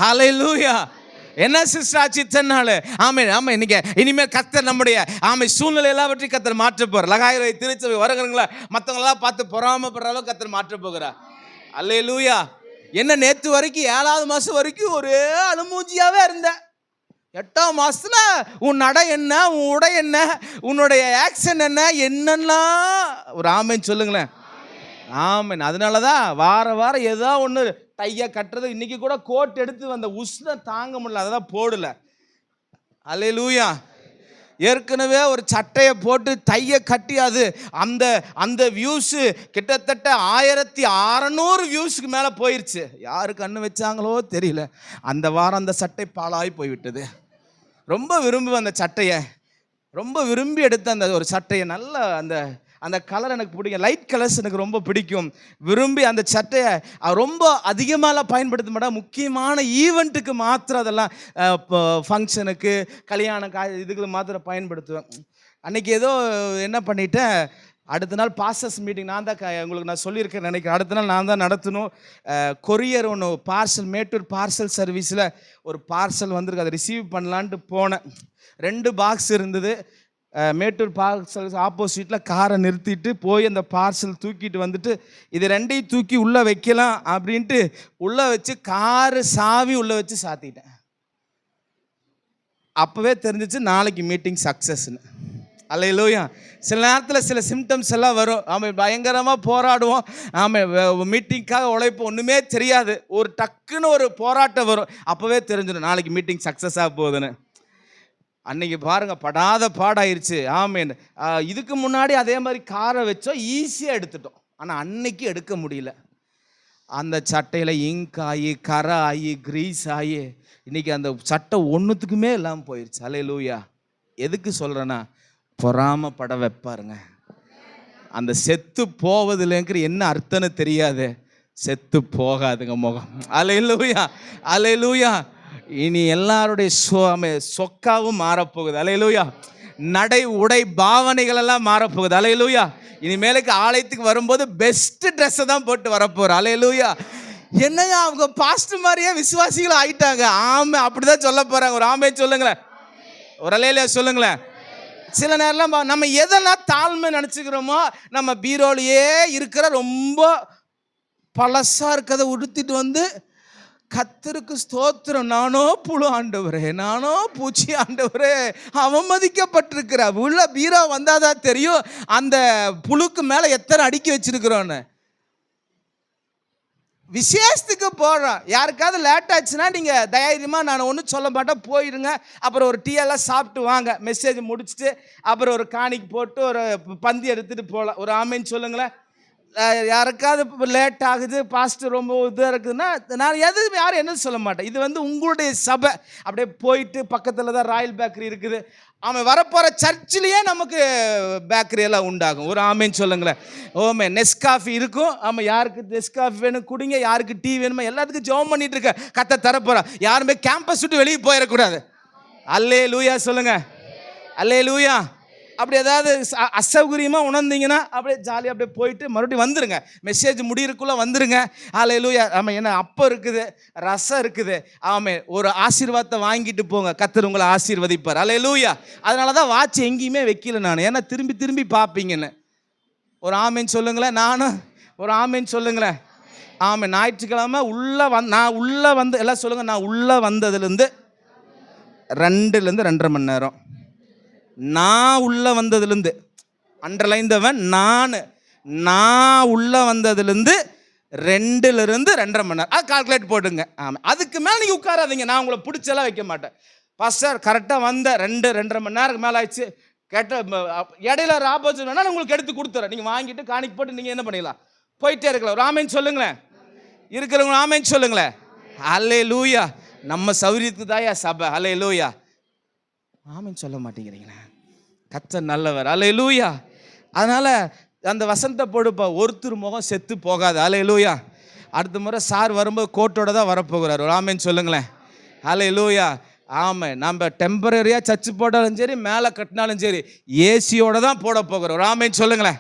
A: ஹல்லேலூயா. என்ன சிஸ்டர் ஆச்சு இத்தனை நாள்? ஆமென், ஆமாம். இன்னைக்கு இனிமேல் கர்த்தர் நம்முடைய சூழ்நிலை எல்லாவற்றையும் கர்த்தர் மாற்ற போகிறார். லகாயிரை திருச்சபை வருகிறவங்களா மற்றவங்களெல்லாம் பார்த்து பொறாமப்படுற அளவுக்கு கர்த்தர் மாற்ற போகிறார். அல்லேலூயா. என்ன நேற்று வரைக்கும் 7வது மாதம் வரைக்கும் ஒரே அழுமூஞ்சியாகவே இருந்தேன். 8ஆம் மாதத்துல உன் நடை என்ன, உன் உடை என்ன, உன்னுடைய ஆக்ஷன் என்ன, என்னெல்லாம் ஒரு ஆமென் சொல்லுங்களேன். ஆமென். அதனால தான் வாரம் ஏதோ ஒன்று டையை கட்டுறது. இன்னைக்கு கூட கோட் எடுத்து வந்த உஷ்ணம் தாங்க முடியல, அதெல்லாம் போடல. அல்லேலூயா. ஏற்கனவே ஒரு சட்டையை போட்டு டையை கட்டி அது அந்த வியூஸு கிட்டத்தட்ட 1600 வியூஸுக்கு மேலே போயிடுச்சு. யாரு கண்ணு வச்சாங்களோ தெரியல. அந்த வாரம் அந்த சட்டை பாழாகி போய்விட்டது. ரொம்ப விரும்புவேன் அந்த சட்டையை, ரொம்ப விரும்பி எடுத்த அந்த ஒரு சட்டையை. நல்ல அந்த கலர் எனக்கு பிடிக்கும், லைட் கலர்ஸ் எனக்கு ரொம்ப பிடிக்கும். விரும்பி அந்த சட்டையை ரொம்ப அதிகமாகலாம் பயன்படுத்த மாட்டேன். முக்கியமான ஈவெண்ட்டுக்கு மாத்திரம், அதெல்லாம் ஃபங்க்ஷனுக்கு, கல்யாண இதுக்கு மாத்திரம் பயன்படுத்துவேன். அன்றைக்கி ஏதோ என்ன பண்ணிட்டேன், அடுத்த நாள் பாஸ்டர்ஸ் மீட்டிங் நான் தான் உங்களுக்கு நான் சொல்லியிருக்கேன் நினைக்கிறேன். அடுத்த நாள் நான் தான் நடத்தணும். கொரியர் ஒன்று பார்சல், மேட்டூர் பார்சல் சர்வீஸில் ஒரு பார்சல் வந்திருக்கு, அதை ரிசீவ் பண்ணலான்ட்டு போனேன். 2 பாக்ஸ் இருந்தது. மேட்டூர் பார்சல் ஆப்போசிட்டில் காரை நிறுத்திட்டு போய் அந்த பார்சல் தூக்கிட்டு வந்துட்டு, இது 2ஐயும் தூக்கி உள்ளே வைக்கலாம் அப்படின்ட்டு உள்ளே வச்சு காரு சாவி உள்ளே வச்சு சாத்திட்டேன். அப்போவே தெரிஞ்சிச்சு நாளைக்கு மீட்டிங் சக்ஸஸ்ன்னு. அல்லேலூயா. சில நேரத்தில் சில சிம்டம்ஸ் எல்லாம் வரும். ஆமாம், பயங்கரமாக போராடுவோம். ஆமாம், மீட்டிங்காக உழைப்போம், ஒன்றுமே தெரியாது. ஒரு டக்குன்னு ஒரு போராட்டம் வரும், அப்போவே தெரிஞ்சிடும் நாளைக்கு மீட்டிங் சக்ஸஸாக போகுதுன்னு. அன்றைக்கி பாருங்கள், படாத பாடாயிருச்சு. ஆமேன். இதுக்கு முன்னாடி அதே மாதிரி காரை வச்சோம், ஈஸியாக எடுத்துட்டோம். ஆனால் அன்னைக்கு எடுக்க முடியல. அந்த சட்டையில் இங்க் ஆகி, கரை ஆகி, கிரீஸ் ஆகி, இன்றைக்கி அந்த சட்டை ஒன்றுத்துக்குமே இல்லாமல் போயிடுச்சு. அல்லேலூயா. எதுக்கு சொல்கிறேன்னா, பொறாமப்பட வைப்பாருங்க. அந்த செத்து போவதில்லைங்கிற என்ன அர்த்தம்னு தெரியாது, செத்து போகாதுங்க முகம். அல்லேலூயா, அல்லேலூயா. இனி எல்லாருடைய சொக்காவும் மாறப்போகுது. அல்லேலூயா. நடை உடை பாவனைகள் எல்லாம் மாறப்போகுது. அல்லேலூயா. இனிமேலுக்கு ஆலயத்துக்கு வரும்போது பெஸ்ட் ட்ரெஸ்ஸை தான் போட்டு வரப்போகிற. அல்லேலூயா. என்னையா அவங்க பாஸ்டர் மாதிரியே விசுவாசிகள் ஆயிட்டாங்க. ஆமாம், அப்படிதான் சொல்ல போகிறாங்க. ஒரு ஆமே சொல்லுங்களேன், ஒரு அல்லேலூயா சொல்லுங்களேன். சில நேரம்லாம் நம்ம எதெல்லாம் தாழ்மை நினச்சிக்கிறோமோ, நம்ம பீரோலையே இருக்கிற ரொம்ப பழசாக இருக்கிறத உடுத்திட்டு வந்து, கர்த்தருக்கு ஸ்தோத்திரம், நானோ புழு ஆண்டவரே, நானோ பூச்சி ஆண்டவரே, அவமதிக்கப்பட்டிருக்கிற உள்ள பீரோ வந்தாதான் தெரியும் அந்த புழுக்கு மேலே எத்தனை அடுக்கி வச்சிருக்கிறோன்னு. விசேஷத்துக்கு போடுறோம். யாருக்காவது லேட் ஆச்சுன்னா நீங்கள் தைரியமாக, நான் ஒன்றும் சொல்ல மாட்டேன், போயிடுங்க. அப்புறம் ஒரு டீ எல்லாம் சாப்பிட்டு வாங்க, மெசேஜ் முடிச்சுட்டு அப்புறம் ஒரு காணிக்கு போட்டு ஒரு பந்தி எடுத்துகிட்டு போகலாம். ஒரு ஆமைன்னு சொல்லுங்களேன். யாருக்காவது லேட் ஆகுது, பாஸ்டர் ரொம்ப இதாக இருக்குதுன்னா, நான் யாரும் என்ன சொல்ல மாட்டேன். இது உங்களுடைய சபை. அப்படியே போயிட்டு பக்கத்தில் தான் ராயல் பேக்கரி இருக்குது. அவன் வரப்போகிற சர்ச்சிலேயே நமக்கு பேக்கரி எல்லாம் உண்டாகும். ஒரு ஆமைன்னு சொல்லுங்களேன். ஓமே, நெஸ்காஃபி இருக்கும். ஆமாம், யாருக்கு நெஸ்காஃபி வேணும் குடிங்க, யாருக்கு டீ வேணுமோ எல்லாத்துக்கும் ஜெபம் பண்ணிட்டு இருக்க கர்த்தர் தரப்போகிறா. யாருமே கேம்பஸ் விட்டு வெளியே போயிடக்கூடாது. அல்லேலூயா சொல்லுங்க, அல்லேலூயா. அப்படி ஏதாவது அசௌகரியமாக உணர்ந்தீங்கன்னா அப்படியே ஜாலியாக அப்படியே போயிட்டு மறுபடியும் வந்துருங்க. மெசேஜ் முடியறதுக்குள்ளே வந்துருங்க. ஹல்லேலூயா. ஆமாம், என்ன அப்பம் இருக்குது, ரசம் இருக்குது. ஆமாம், ஒரு ஆசீர்வாதத்தை வாங்கிட்டு போங்க. கர்த்தர் உங்களை ஆசீர்வதிப்பார். ஹல்லேலூயா. அதனால தான் வாட்ச் எங்கேயுமே வைக்கல நான், ஏன்னா திரும்பி திரும்பி பார்ப்பீங்கன்னு. ஒரு ஆமேன்னு சொல்லுங்களேன். நானும் ஒரு ஆமேன்னு சொல்லுங்களேன். ஆமாம், ஞாயிற்றுக்கிழமை நான் உள்ளே வந்து எல்லாம் சொல்லுங்கள். நான் உள்ளே வந்ததுலேருந்து 2லேருந்து 2.5 மணி நேரம். நான் உள்ளே வந்ததுலேருந்து அண்டர்லைந்தவன் நான் உள்ளே வந்ததுலேருந்து 2லேருந்து 2.5 மணி நேரம். அது கால்குலேட் போட்டுங்க. ஆமாம், அதுக்கு மேலே நீங்கள் உட்காராதீங்க. நான் உங்களை பிடிச்செல்லாம் வைக்க மாட்டேன். பாஸ்டர் கரெக்டாக வந்த 2.5 மணி நேரம் மேலே ஆயிடுச்சு, கேட்ட இடையில ஒரு ஆப்போசிட் வேணால் உங்களுக்கு எடுத்து கொடுத்துறேன். நீங்கள் வாங்கிட்டு காணிக்கு போட்டு நீங்கள் என்ன பண்ணிடலாம், போயிட்டே இருக்கலாம். ஒரு ஆமேன்னு சொல்லுங்களேன். இருக்கிறவங்க ஆமேன்னு சொல்லுங்களேன். ஹல்லேலூயா. நம்ம சௌரியத்துக்கு தாயா சபை. ஹல்லேலூயா. ஆமேன்னு சொல்ல மாட்டேங்கிறீங்களா? கர்த்தர் நல்லவர். ஹல்லேலூயா. அதனால் அந்த வசனத்தை போடுப்பா, ஒருத்தர் முகம் செத்து போகாது. ஹல்லேலூயா. அடுத்த முறை சார் வரும்போது கோட்டோட தான் வரப்போகிறார். ஒரு ஆமேன்னு சொல்லுங்களேன். ஹல்லேலூயா. ஆமாம், நம்ம டெம்பரரியாக சர்ச்சு போட்டாலும் சரி, மேலே கட்டினாலும் சரி, ஏசியோட தான் போட போகிறோம். ஒரு ஆமேன்னு சொல்லுங்களேன்.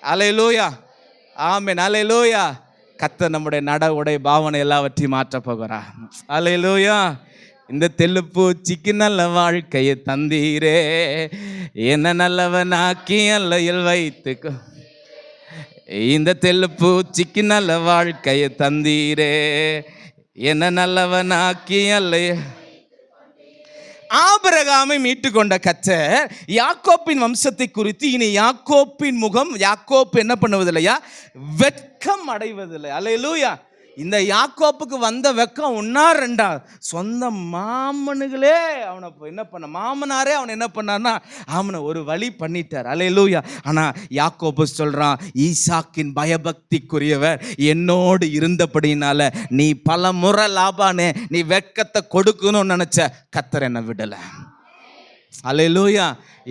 A: ஹல்லேலூயா. ஆமென். ஹல்லேலூயா. கர்த்தர் நம்முடைய நட உடை பாவனை எல்லாவற்றையும் மாற்ற போகிறார். ஹல்லேலூயா. இந்த தெல்லுப்பூச்சிக்கு நல்ல வாழ்க்கையை தந்தீரே, என்ன நல்லவனாக்கி அல்லையில் வைத்துக்கோ. இந்த தெல்லுப்பூச்சிக்கு நல்ல வாழ்க்கையை தந்தீரே, என்ன நல்லவனாக்கி அல்லைய. ஆபிரகாமை மீட்டு கொண்ட கர்த்தர் யாக்கோப்பின் வம்சத்தை குறித்து இனி யாக்கோப்பின் முகம், யாக்கோப்பு என்ன பண்ணுவதில்லையா, வெட்கம் அடைவதில்லை. அல்லேலூயா. இந்த யாக்கோப்புக்கு வந்த வெக்கம் 1-2, சொந்த மாமனுகளே அவனை என்ன பண்ண, மாமனாரே அவனை என்ன பண்ணார்னா அவனை ஒரு வழி பண்ணிட்டார். அல்லேலூயா. ஆனால் யாக்கோப்பு சொல்கிறான், ஈசாக்கின் பயபக்திக்குரியவர் என்னோடு இருந்தபடினால நீ பல முறை லாபானே நீ வெட்கத்தை கொடுக்கணும்னு நினச்ச, கர்த்தர் என்னை விடலை. அல்லேலூயா.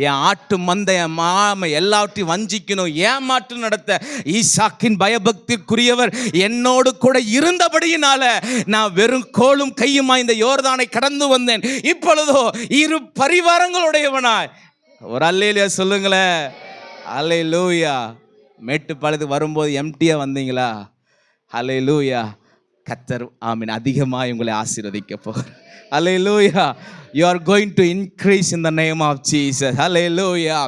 A: என் ஆட்டு மந்தை என் மாமை எல்லாவற்றையும் வஞ்சிக்கணும், ஏமாற்று நடத்த ஈசாக்கின் பயபக்திக்குரியவர் என்னோடு கூட இருந்தபடியினால நான் வெறும் கோலும் கையுமா இந்த யோர்தானை கடந்து வந்தேன். இப்பொழுதோ 2 பரிவாரங்களுடையவனாய். ஒரு அல்லேலூயா சொல்லுங்களேன். அல்லேலூயா. மேட்டுப்பாளையத்துக்கு வரும்போது எம்டியாக வந்தீங்களா? அல்லேலூயா. கர்த்தர் ஆமென் அதிகமாக உங்களை ஆசீர்வதிக்க போகிறார். Hallelujah. You are going to increase in the name of Jesus. Hallelujah.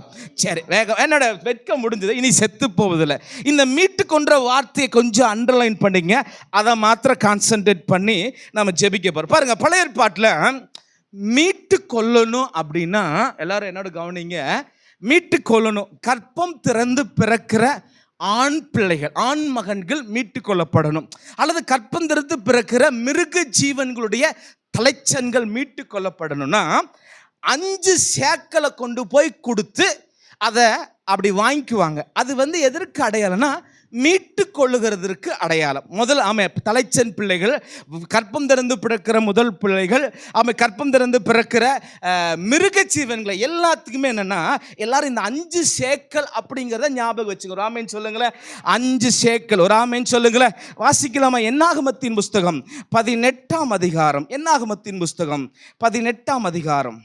A: சரி, என்னோட வெட்கம் முடிஞ்சது, இனி செத்து போவதில்லை. இந்த மீட்டு கொன்ற வார்த்தையை கொஞ்சம் அண்டர்லைன் பண்ணிங்க, அதை மாத்திரம் கான்சென்ட்ரேட் பண்ணி நம்ம ஜெபிக்க போகிறோம். பாருங்க, பழைய ஏற்பாட்டில் மீட்டு கொள்ளணும் அப்படின்னா எல்லாரும் என்னோட கவனிங்க. மீட்டு கொள்ளணும், கற்பம் திறந்து பிறக்கிற ஆண் பிள்ளைகள், ஆண் மகன்கள் மீட்டு கொள்ளப்படணும். அல்லது கற்பம் திறந்து பிறக்கிற மிருக ஜீவன்களுடைய தலைச்சன்கள் மீட்டு கொள்ளப்படணும்னா 5 சேக்கலை கொண்டு போய் கொடுத்து அதை அப்படி வாங்கிக்குவாங்க. அது எதற்கு அடையாளம்னா மீட்டு கொள்ளுகிறதுக்கு அடையாளம். முதல் தலைச்சன் பிள்ளைகள், கற்பம் திறந்து பிறக்கிற முதல் பிள்ளைகள், கற்பம் திறந்து பிறக்கிற மிருக ஜீவன்களை எல்லாத்துக்குமே என்னன்னா எல்லாரும் இந்த 5 சேக்கல் அப்படிங்கிறத ஞாபகம் வச்சுக்கோ. ஒரு ஆமேன்னு சொல்லுங்களேன். 5 சேக்கல். ஒரு ஆமேன்னு சொல்லுங்களேன். வாசிக்கலாமா? என்னாகமத்தின் புஸ்தகம் 18ஆம் அதிகாரம். என்னாகமத்தின் புஸ்தகம் 18ஆம் அதிகாரம்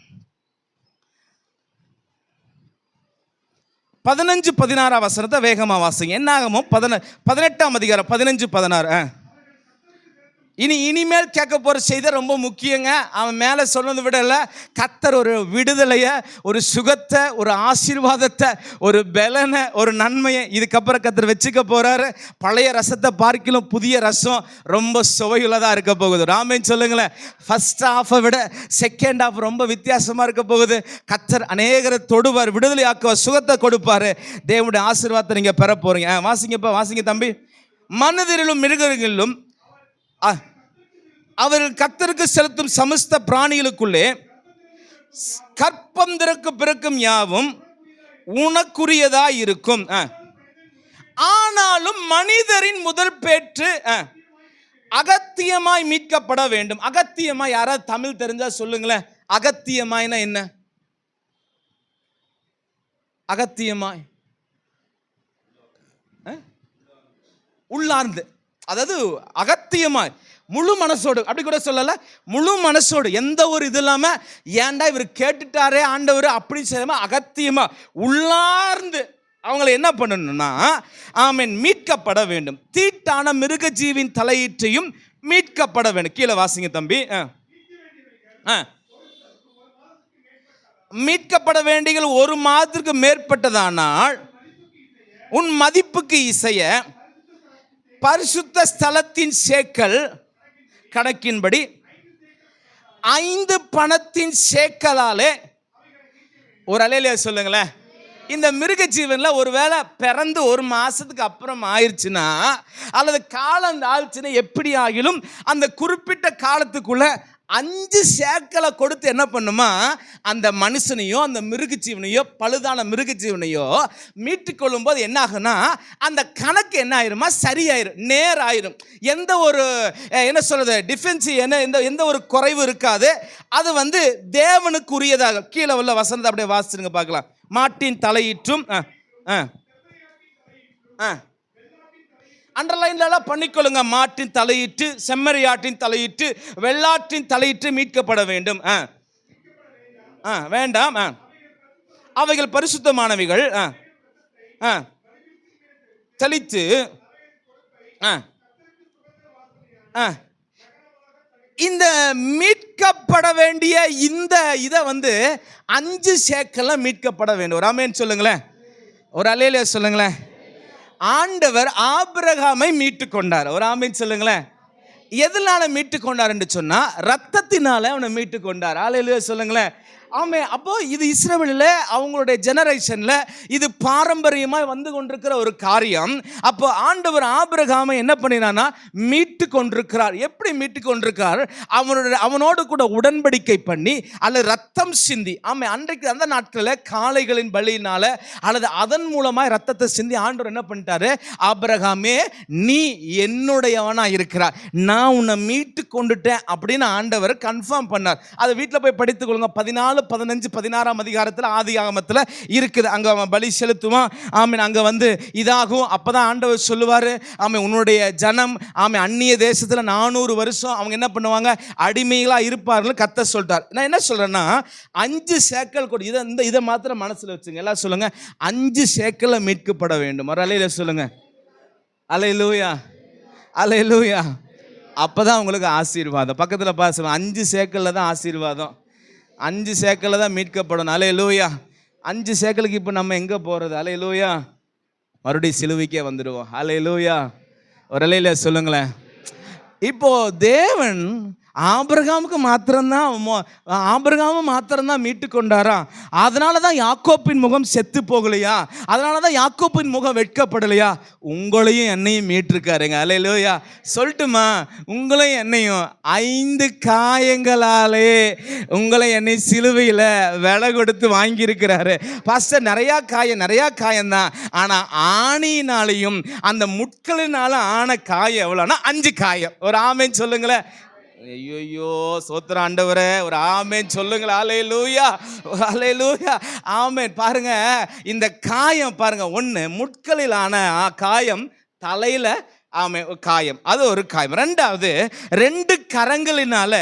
A: 15-16 வசனத்தை வேகமாக வாசிங்க. என்னாகமோ 18ஆம் அதிகாரம் 15-16. இனிமேல் கேட்க போகிற செய்தி ரொம்ப முக்கியங்க. அவன் மேலே சொன்னதை விடல, கர்த்தர் ஒரு விடுதலையை, ஒரு சுகத்தை, ஒரு ஆசீர்வாதத்தை, ஒரு பலனை, ஒரு நன்மையை இதுக்கப்புறம் கர்த்தர் வச்சுக்க போகிறாரு. பழைய ரசத்தை பார்க்கலாம் புதிய ரசம் ரொம்ப சுவையுள்ளதாக இருக்க போகுது. ராமேன்னு சொல்லுங்களேன். ஃபர்ஸ்ட் ஹாஃபை விட செகண்ட் ஹாஃப் ரொம்ப வித்தியாசமாக இருக்க போகுது. கர்த்தர் அநேகரை தொடுவார், விடுதலை ஆக்குவார், சுகத்தை கொடுப்பார். தேவனுடைய ஆசீர்வாதத்தை நீங்கள் பெற போகிறீங்க. வாசிங்கப்பா, வாசிங்க தம்பி. மனிதரிலும் மிருகங்களிலும் அவர்கள் கர்த்தருக்கு செலுத்தும் சமஸ்த பிராணிகளுக்குள்ளே கற்பம் திறக்கு பிறக்கும் யாவும் உனக்குரியதாய் இருக்கும். ஆனாலும் மனிதரின் முதல் பேற்று அகத்தியமாய் மீட்கப்பட வேண்டும். அகத்தியமாய் யாராவது தமிழ் தெரிஞ்சா சொல்லுங்களேன். அகத்தியமாய்னா என்ன? அகத்தியமாய் உள்ளார்ந்து, அதாவது அகத்தியமாய் முழு மனசோடு, அப்படி கூட சொல்லல, முழு மனசோடு, எந்த ஒரு இது இல்லாம ஏன்டா இவர் கேட்டுட்டாரே ஆண்டவர் அப்படி செய்யாம அகத்தியமா உள்ளார்ந்து அவங்களை என்ன பண்ணணும்னா ஆமென் மீட்கப்பட வேண்டும். தீட்டான மிருக ஜீவின் தலையீற்றையும் மீட்கப்பட வேண்டும். கீழே வாசிங்க தம்பி. மீட்கப்பட வேண்டிய ஒரு மாதத்திற்கு மேற்பட்டதானால் உன் மதிப்புக்கு இசைய பரிசுத்த ஸ்தலத்தின் சேக்கல் கணக்கின்படி 5 பணத்தின் சேக்கலாலே ஒரு அலையில சொல்லுங்களேன். இந்த மிருக ஜீவன்ல ஒருவேளை பிறந்து 1 மாசத்துக்கு அப்புறம் ஆயிடுச்சுன்னா அல்லது காலம் ஆயிடுச்சுன்னா எப்படி ஆகிலும் அந்த குறிப்பிட்ட காலத்துக்குள்ள 5 சேக்கலை கொடுத்து என்ன பண்ணுமா அந்த மனுஷனையோ அந்த மிருக ஜீவனையோ பழுதான மிருக ஜீவனையோ மீட்டு கொள்ளும் போது என்ன ஆகுனா அந்த கணக்கு என்ன ஆயிருமா சரியாயிரும், நேர் ஆயிரும். எந்த ஒரு என்ன சொல்றது டிஃபென்ஸ் எந்த ஒரு குறைவு இருக்காது. அது தேவனுக்குரியதாக. கீழே உள்ள வசனத்தை அப்படியே வாசிச்சுங்க பார்க்கலாம். மாட்டின் தலையீற்றும் அண்டர்லைன்ல பண்ணிக்கொள்ளுங்க. மாட்டின் தலையிட்டு, செம்மறியாட்டின் தலையிட்டு, வெள்ளாட்டின் தலையிட்டு மீட்கப்பட வேண்டும். வேண்டாம், அவைகள் பரிசுத்தமானவைகள். தெளித்து இந்த மீட்கப்பட வேண்டிய இந்த இதை 5 சேக்கல்ல மீட்கப்பட வேண்டும். ஒரு ஆமென் சொல்லுங்களேன், ஒரு அல்லேலூயா சொல்லுங்களேன். ஆண்டவர் ஆபிரகாமை மீட்டு கொண்டார். ஒரு ஆமென் சொல்லுங்களேன். எதனால மீட்டு கொண்டார் என்று சொன்னா ரத்தத்தினால அவனை மீட்டு கொண்டார். அல்லேலூயா சொல்லுங்களேன். ஆமே. அப்போ இது இஸ்ரவேலில் அவங்களுடைய ஜெனரேஷன்ல இது பாரம்பரியமாய் வந்து கொண்டிருக்கிற ஒரு காரியம். அப்போ ஆண்டவர் ஆபிரகாமை என்ன பண்ணினானா மீட்டு கொண்டிருக்கிறார். எப்படி மீட்டு கொண்டிருக்கிறார்? அவனோடு கூட உடன்படிக்கை பண்ணி அல்லது ரத்தம் சிந்தி. ஆமே. அன்றைக்கு அந்த நாட்களில் காளைகளின் பலியினால அல்லது அதன் மூலமாய் ரத்தத்தை சிந்தி ஆண்டவர் என்ன பண்ணிட்டாரு, ஆபிரகாமே நீ என்னுடையவனா இருக்கிறார், நான் உன்னை மீட்டு கொண்டுட்டேன் அப்படின்னு ஆண்டவர் கன்ஃபார்ம் பண்ணார். அதை வீட்டில் போய் படித்துக் கொள்ளுங்க. 14, 15, 16 அதிகாரத்தில் ஆதியாகமத்தில் இருக்குது. அங்கே பலி செலுத்துவான். ஆமீன். அங்கே இதாகும். அப்போதான் ஆண்டவர் சொல்லுவார், ஆமாம் உன்னுடைய ஜனம் ஆமாம் அந்நிய தேசத்தில் 400 வருஷம் அவங்க என்ன பண்ணுவாங்க, அடிமைகளாக இருப்பார்கள் கர்த்தர் சொல்லிட்டார். நான் என்ன சொல்கிறேன்னா 5 சேக்கல் கொடு. இதை மாத்திரம் மனசில் வச்சுங்க. எல்லாம் சொல்லுங்கள், 5 சேக்கல்ல மீட்கப்பட வேண்டும். ஒரு அலையில சொல்லுங்கள் அல்லேலூயா, அல்லேலூயா. அப்போ தான் உங்களுக்கு ஆசீர்வாதம். பக்கத்தில் பாசுவோம், 5 சேக்கல்ல தான் ஆசீர்வாதம், 5 சேக்கல்ல தான் மீட்கப்படணும். அல்லேலூயா. 5 சேக்கலுக்கு இப்போ நம்ம எங்கே போகிறது? அல்லேலூயா. மறுபடியும் சிலுவைக்கே வந்துடுவோம். அல்லேலூயா. ஒரு அல்லேலூயா சொல்லுங்களேன். இப்போ தேவன் ஆபிரகாமுக்கு மாத்திரம்தான் மீட்டு கொண்டாரா? அதனால தான் யாக்கோப்பின் முகம் செத்து போகலையா? அதனால தான் யாக்கோப்பின் முகம் வெட்கப்படலையா? உங்களையும் என்னையும் மீட்டிருக்காருங்க. அல்லேலூயா. சொல்லட்டுமா, உங்களையும் என்னையும் 5 காயங்களாலே உங்களை என்னை சிலுவையில் விலை கொடுத்து வாங்கியிருக்கிறாரு. பாஸ்டர் நிறையா காயம்தான். ஆனால் ஆணியினாலையும் அந்த முட்களினால ஆன காயம் எவ்வளோனா 5 காயம். ஒரு ஆமென் சொல்லுங்களேன். ஐயோ சோத்திர ஆண்டவரே, ஒரு ஆமென் சொல்லுங்களா. அல்லேலூயா, அல்லேலூயா, ஆமென். பாருங்க இந்த காயம் பாருங்க, 1 முட்களிலான காயம், தலையில ஆமென் காயம், அது ஒரு காயம். 2வது 2 கரங்களினால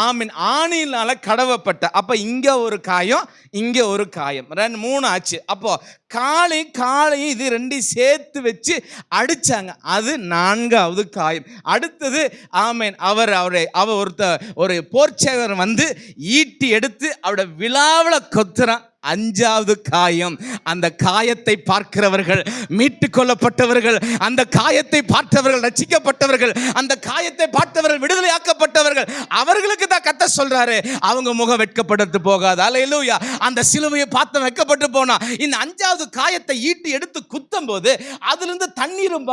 A: ஆமென் ஆணியினால கடவப்பட்ட, அப்ப இங்க ஒரு காயம், இங்க ஒரு காயம், 3 ஆச்சு. அப்போ காலையும் இது 2 சேர்த்து வச்சு அடிச்சாங்க, அது 4வது காயம். அடுத்தது ஆமென் அவர் ஒரு போர்ச்சேவர் ஈட்டி எடுத்து அவருடைய விழாவில் கொத்துறான், 5வது காயம். அந்த காயத்தை பார்க்கிறவர்கள் மீட்டு கொள்ளப்பட்டவர்கள், அந்த காயத்தை பார்த்தவர்கள் ரட்சிக்கப்பட்டவர்கள், அந்த காயத்தை பார்த்தவர்கள் விடுதலையாக்கப்பட்டவர்கள். அவர்களுக்கு தான் கர்த்தர் சொல்றாரு, அவங்க முகம் வெட்கப்பட்டு போகாது. அல்லேலூயா. அந்த சிலுவையை பார்த்து வெட்கப்பட்டு போனா இந்த 5வது காயத்தை ஈட்டி எடுத்து குத்தும் போது அதிலிருந்து தண்ணீரும்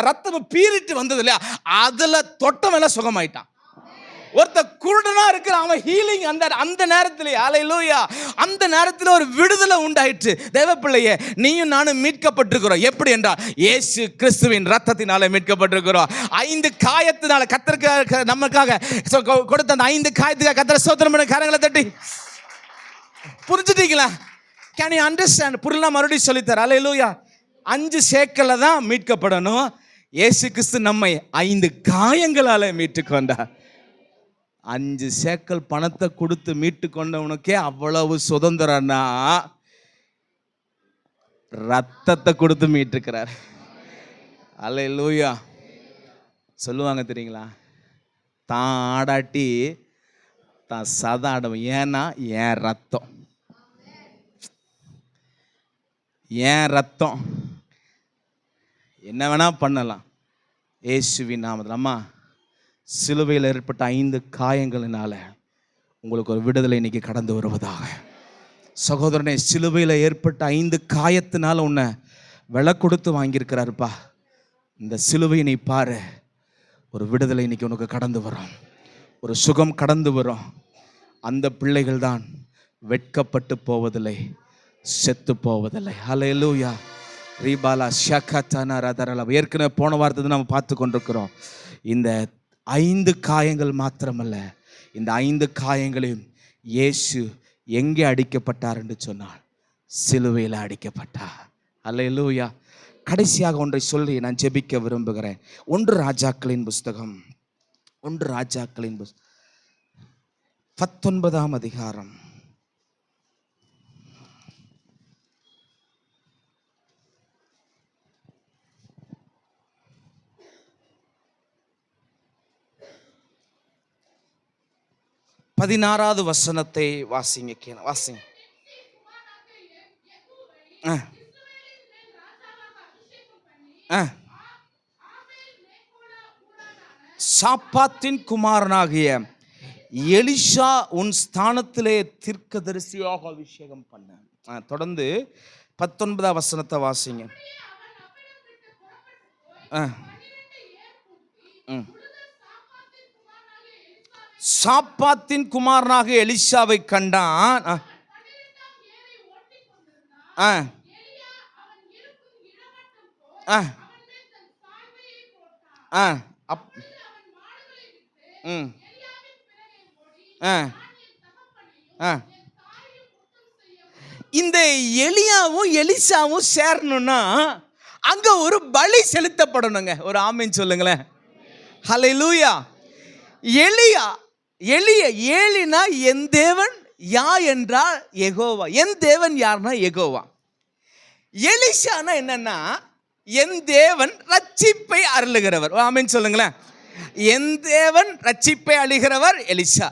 A: ரத்தமும் பீறிட்டு வந்தது இல்லையா, அதுல தொட்டவெல்லாம் சுகமாயிட்டான். ஒருத்த குருடனா இருக்கிற அவன் ஹீலிங் அந்த நேரத்திலே. அல்லேலூயா. அந்த நேரத்தில் ஒரு விடுதலை உண்டாயிற்று. தேவப்பிள்ளையே, நீயும் நானும் மீட்கப்பட்டிருக்கிறோம். எப்படி என்றால் இயேசு கிறிஸ்துவின் ரத்தத்தினால மீட்கப்பட்டிருக்கிறோம். 5 காயத்தினால கர்த்தருக்கு நமக்காக கொடுத்த அந்த 5 காயத்துக்காக கர்த்தரை ஸ்தோத்திரம் பண்ண கரங்களை தட்டி. புரிஞ்சுட்டீங்களா? Can you understand? புரியல, மறுபடியும் சொல்லித்தர. அல்லேலூயா. 5 சேக்கல்ல தான் மீட்கப்படணும். இயேசு கிறிஸ்து நம்மை 5 காயங்களால மீட்டு கொண்டார். 5 சேக்கல் பணத்தை கொடுத்து மீட்டு கொண்டவனுக்கே அவ்வளவு சுதந்திரம்னா, ரத்தத்தை கொடுத்து மீட்டுக்கிறார். அல்லேலூயா. சொல்லுவாங்க தெரியுங்களா, தான் ஆடாட்டி தான் சதாடம். ஏன்னா என் ரத்தம், என் ரத்தம் என்ன வேணா பண்ணலாம். இயேசுவின் நாமத்தில். அம்மா, சிலுவையில் ஏற்பட்ட 5 காயங்களினால உங்களுக்கு ஒரு விடுதலை இன்னைக்கு கடந்து வருவதாக. சகோதரனே, சிலுவையில் ஏற்பட்ட 5 காயத்தினால உன்னை விலை கொடுத்து வாங்கியிருக்கிறாருப்பா. இந்த சிலுவையை நீ பாரு, ஒரு விடுதலை இன்னைக்கு உனக்கு கடந்து வரும், ஒரு சுகம் கடந்து வரும். அந்த பிள்ளைகள் தான் வெட்கப்பட்டு போவதில்லை, செத்து போவதில்லை. ஹல்லேலூயா. ரீபாலா ஷகதனா ரதரல. ஏற்கனவே போன வாரத்தை நம்ம பார்த்து கொண்டிருக்கிறோம். இந்த 5 காயங்கள் மாத்திரமல்ல, இந்த 5 காயங்களையும் இயேசு எங்கே அடிக்கப்பட்டார் என்று சொன்னால் சிலுவையில் அடிக்கப்பட்டார். அல்லேலூயா. கடைசியாக ஒன்றை சொல்லி நான் ஜெபிக்க விரும்புகிறேன். 1 ராஜாக்களின் புஸ்தகம், 1 ராஜாக்களின் 19ஆம் அதிகாரம். பதினாறாவது வசனத்தை வாசிங்க. வாசிங்க. சாப்பாத்தின் குமாரனாகிய எலிஷா உன் ஸ்தானத்திலே தீர்க்கதரிசியாக அபிஷேகம் பண்ண. தொடர்ந்து 19ஆம் வசனத்தை வாசிங்க. சாப்பாத்தின் குமாரனாக எலிஷாவை கண்டான். இந்த எலியாவும் எலிசாவும் சேரணும்னா அங்க ஒரு பலி செலுத்தப்படணுங்க. ஒரு ஆமென் சொல்லுங்களேன். ஹல்லேலூயா. ஏலினா என் தேவன் யா என்றால் யெகோவா. என் தேவன் யார்னா யெகோவா. எலிஷானா என்னன்னா என் தேவன் ரட்சிப்பை அருளுகிறவர். ஆமென் சொல்லுங்களேன். என் தேவன் ரட்சிப்பை அளிக்கிறவர் எலிஷா.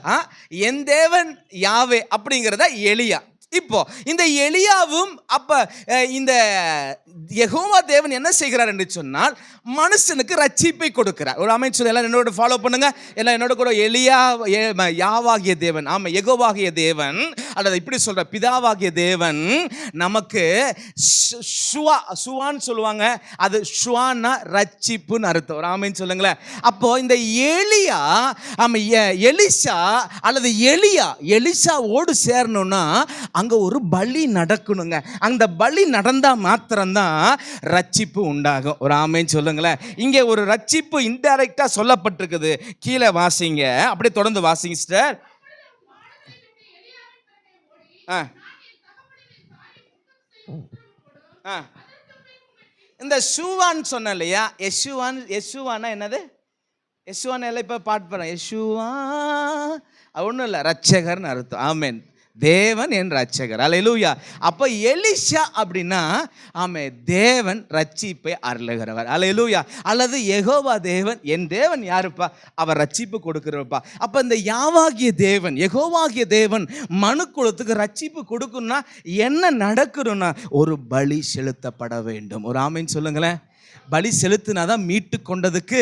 A: என் தேவன் யாவே அப்படிங்கிறத எலியா. இப்போ இந்த எலியாவும் அப்ப இந்த யெகோவா தேவன் என்ன செய்கிறார் என்று சொன்னால் மனுஷனுக்கு ரட்சிப்பை கொடுக்கிறார். ஒரு அமைச்சர் எல்லாம் என்னோட ஃபாலோ பண்ணுங்க. எல்லாம் என்னோட கூட. எலியா யாவாகிய தேவன், ஆமா யெகோவாகிய தேவன், அல்லது இப்படி சொல்ற பிதாவாகிய தேவன் நமக்கு சுவான்னு சொல்லுவாங்க. அது சுவான்னா ரட்சிப்புன்னு அர்த்தம். ஒரு ஆமென் சொல்லுங்களேன். அப்போ இந்த எலியா எலிஷா அல்லது எலிஷாவோடு சேரணும்னா அங்க ஒரு பலி நடக்கணுங்க. அந்த பலி நடந்தா மாத்திரம்தான் ரட்சிப்பு உண்டாகும். ஒரு ஆமென் சொல்லுங்களேன். இங்க ஒரு ரட்சிப்பு இன்டைரக்டா சொல்லப்பட்டிருக்குது. கீழே வாசிங்க, அப்படியே தொடர்ந்து வாசிங்க சிஸ்டர். இந்த ஷூவான்னு சொன்ன இல்லையா, யெஷுவானா என்னது? யெஷுவான் எல்லாம் இப்ப பாட்டு பாடுறேன். யெஷுவா ஒன்றும் இல்லை, ரட்சகர்னு அர்த்தம். ஆமென். தேவன் என் ரட்சகர். அல்லேலூயா. அப்ப எலிஷா அப்படின்னா ஆமே தேவன் ரட்சிப்பை அருளுகிறவர். அல்லேலூயா. அல்லது யெகோவா தேவன், என் தேவன் யாருப்பா? அவர் ரட்சிப்பு கொடுக்கிறப்பா. அப்ப இந்த யாவாகிய தேவன், யெகோவாகிய தேவன் மனு குலத்துக்கு ரட்சிப்பு கொடுக்கணும்னா என்ன நடக்கணும்னா ஒரு பலி செலுத்தப்பட வேண்டும். ஒரு ஆமென் சொல்லுங்களேன். பலி செலுத்தினாதான் மீட்டு கொண்டதுக்கு